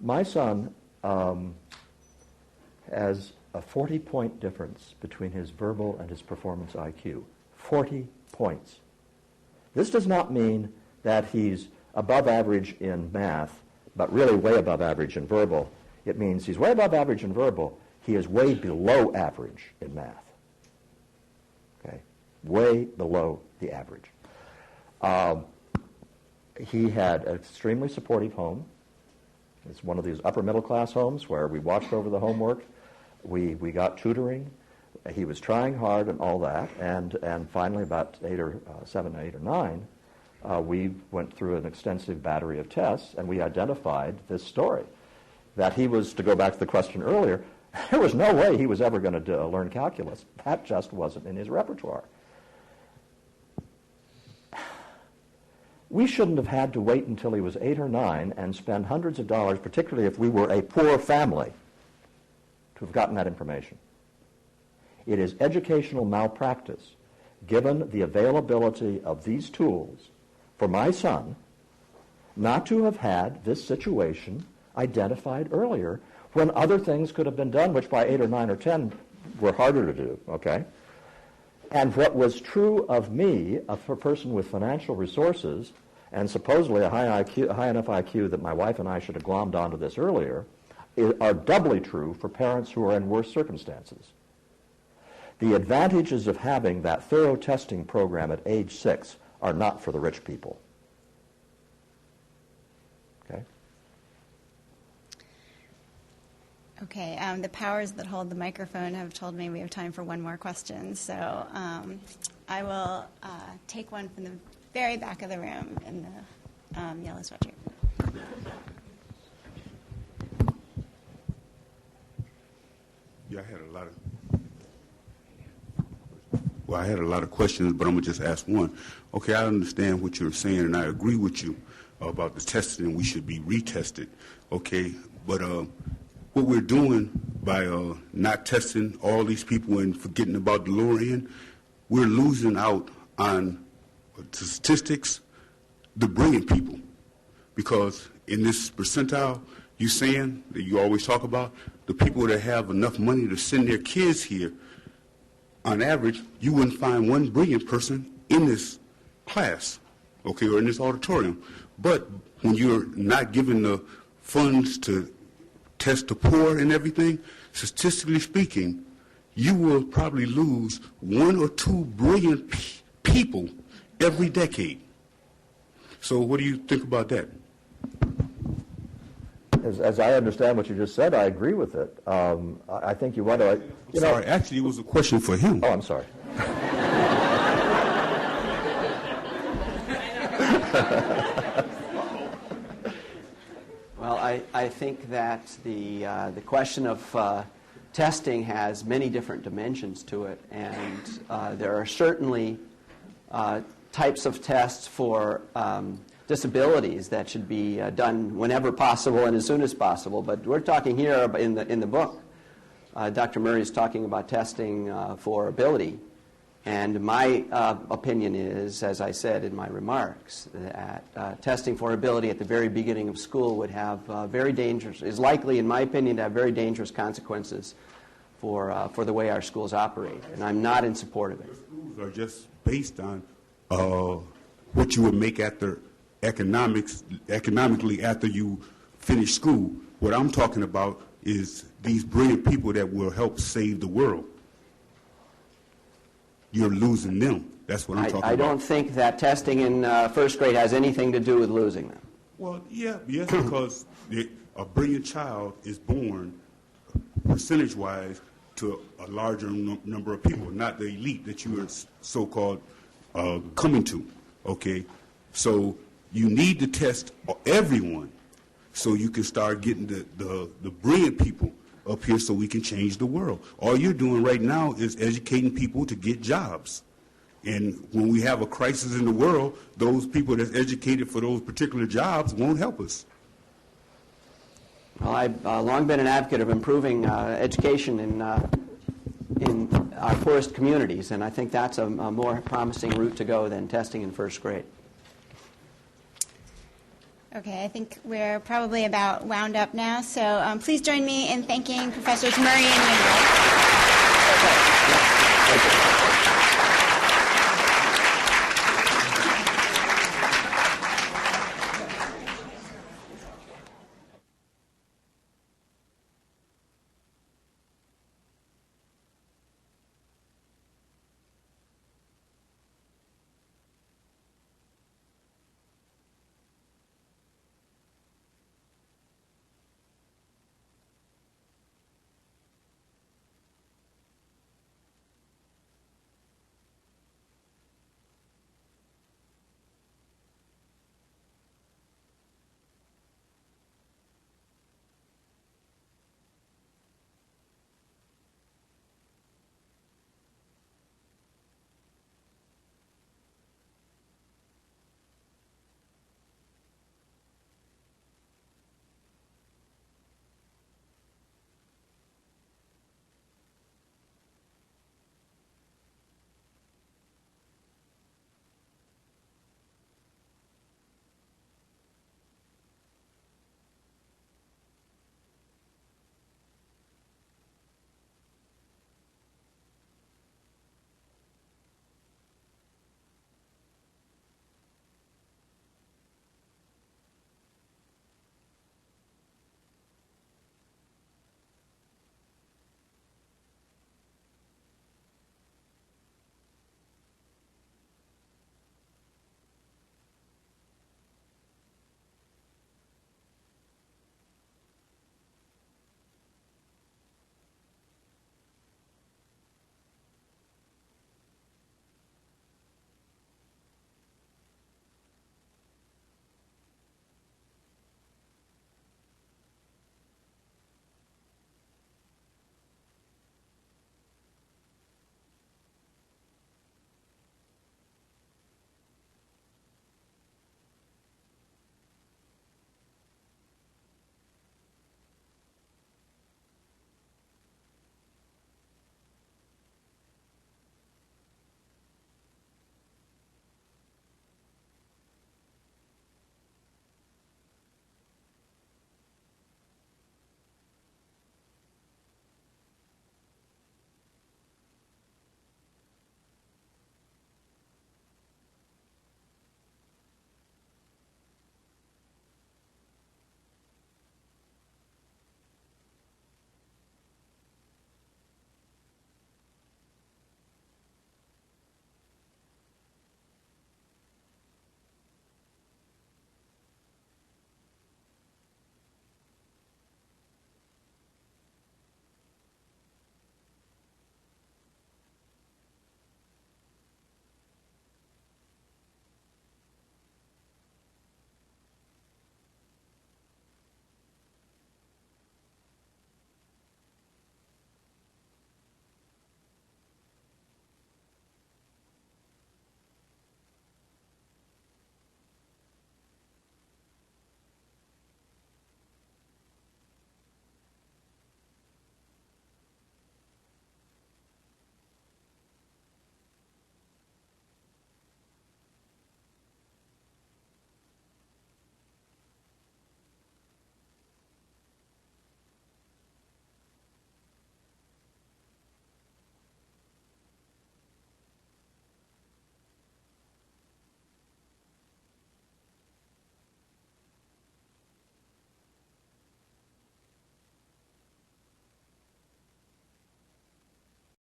My son has a 40-point difference between his verbal and his performance IQ. 40 points. This does not mean that he's above average in math, but really way above average in verbal. It means he's way above average in verbal. He is way below average in math. Okay? Way below the average. He had an extremely supportive home. It's one of these upper middle class homes where we watched over the homework. We got tutoring. He was trying hard and all that. And finally, about 8 or 9, we went through an extensive battery of tests, and we identified this story. That he was, to go back to the question earlier, there was no way he was ever going to learn calculus. That just wasn't in his repertoire. We shouldn't have had to wait until he was 8 or 9 and spend hundreds of dollars, particularly if we were a poor family, to have gotten that information. It is educational malpractice, given the availability of these tools, for my son not to have had this situation identified earlier when other things could have been done, which by 8 or 9 or 10 were harder to do, okay? And what was true of me, a person with financial resources, and supposedly a high enough IQ that my wife and I should have glommed onto this earlier, are doubly true for parents who are in worse circumstances. The advantages of having that thorough testing program at age 6 are not for the rich people. Okay? Okay, the powers that hold the microphone have told me we have time for one more question, so I will take one from the very back of the room in the yellow sweatshirt. Yeah, I had a lot of questions, but I'm going to just ask one. Okay, I understand what you're saying, and I agree with you about the testing, and we should be retested. Okay, but what we're doing by not testing all these people and forgetting about the lower end, we're losing out on the statistics, the brilliant people. Because in this percentile you're saying, that you always talk about, the people that have enough money to send their kids here, on average, you wouldn't find one brilliant person in this class, okay, or in this auditorium. But when you're not given the funds to test the poor and everything, statistically speaking, you will probably lose one or two brilliant people every decade. So what do you think about that? As I understand what you just said, I agree with it. I think you want to... Sorry, actually, it was a question for him. Oh, I'm sorry. Well, I think that the question of testing has many different dimensions to it, and there are certainly types of tests for disabilities that should be done whenever possible and as soon as possible. But we're talking here in the book. Dr. Murray is talking about testing for ability. And my opinion is, as I said in my remarks, that testing for ability at the very beginning of school would have is likely, in my opinion, to have very dangerous consequences for the way our schools operate. And I'm not in support of it. Your schools are just based on what you would make economically after you finish school. What I'm talking about is these brilliant people that will help save the world. You're losing them. That's what I'm talking about. I don't think that testing in first grade has anything to do with losing them. Well, yes, because a brilliant child is born percentage-wise to a larger number of people, not the elite that you are so-called coming to, okay? So you need to test everyone so you can start getting the brilliant people up here so we can change the world. All you're doing right now is educating people to get jobs. And when we have a crisis in the world, those people that's educated for those particular jobs won't help us. Well, I've long been an advocate of improving education in our poorest communities, and I think that's a more promising route to go than testing in first grade. Okay, I think we're probably about wound up now, so please join me in thanking Professors Murray and Winrow.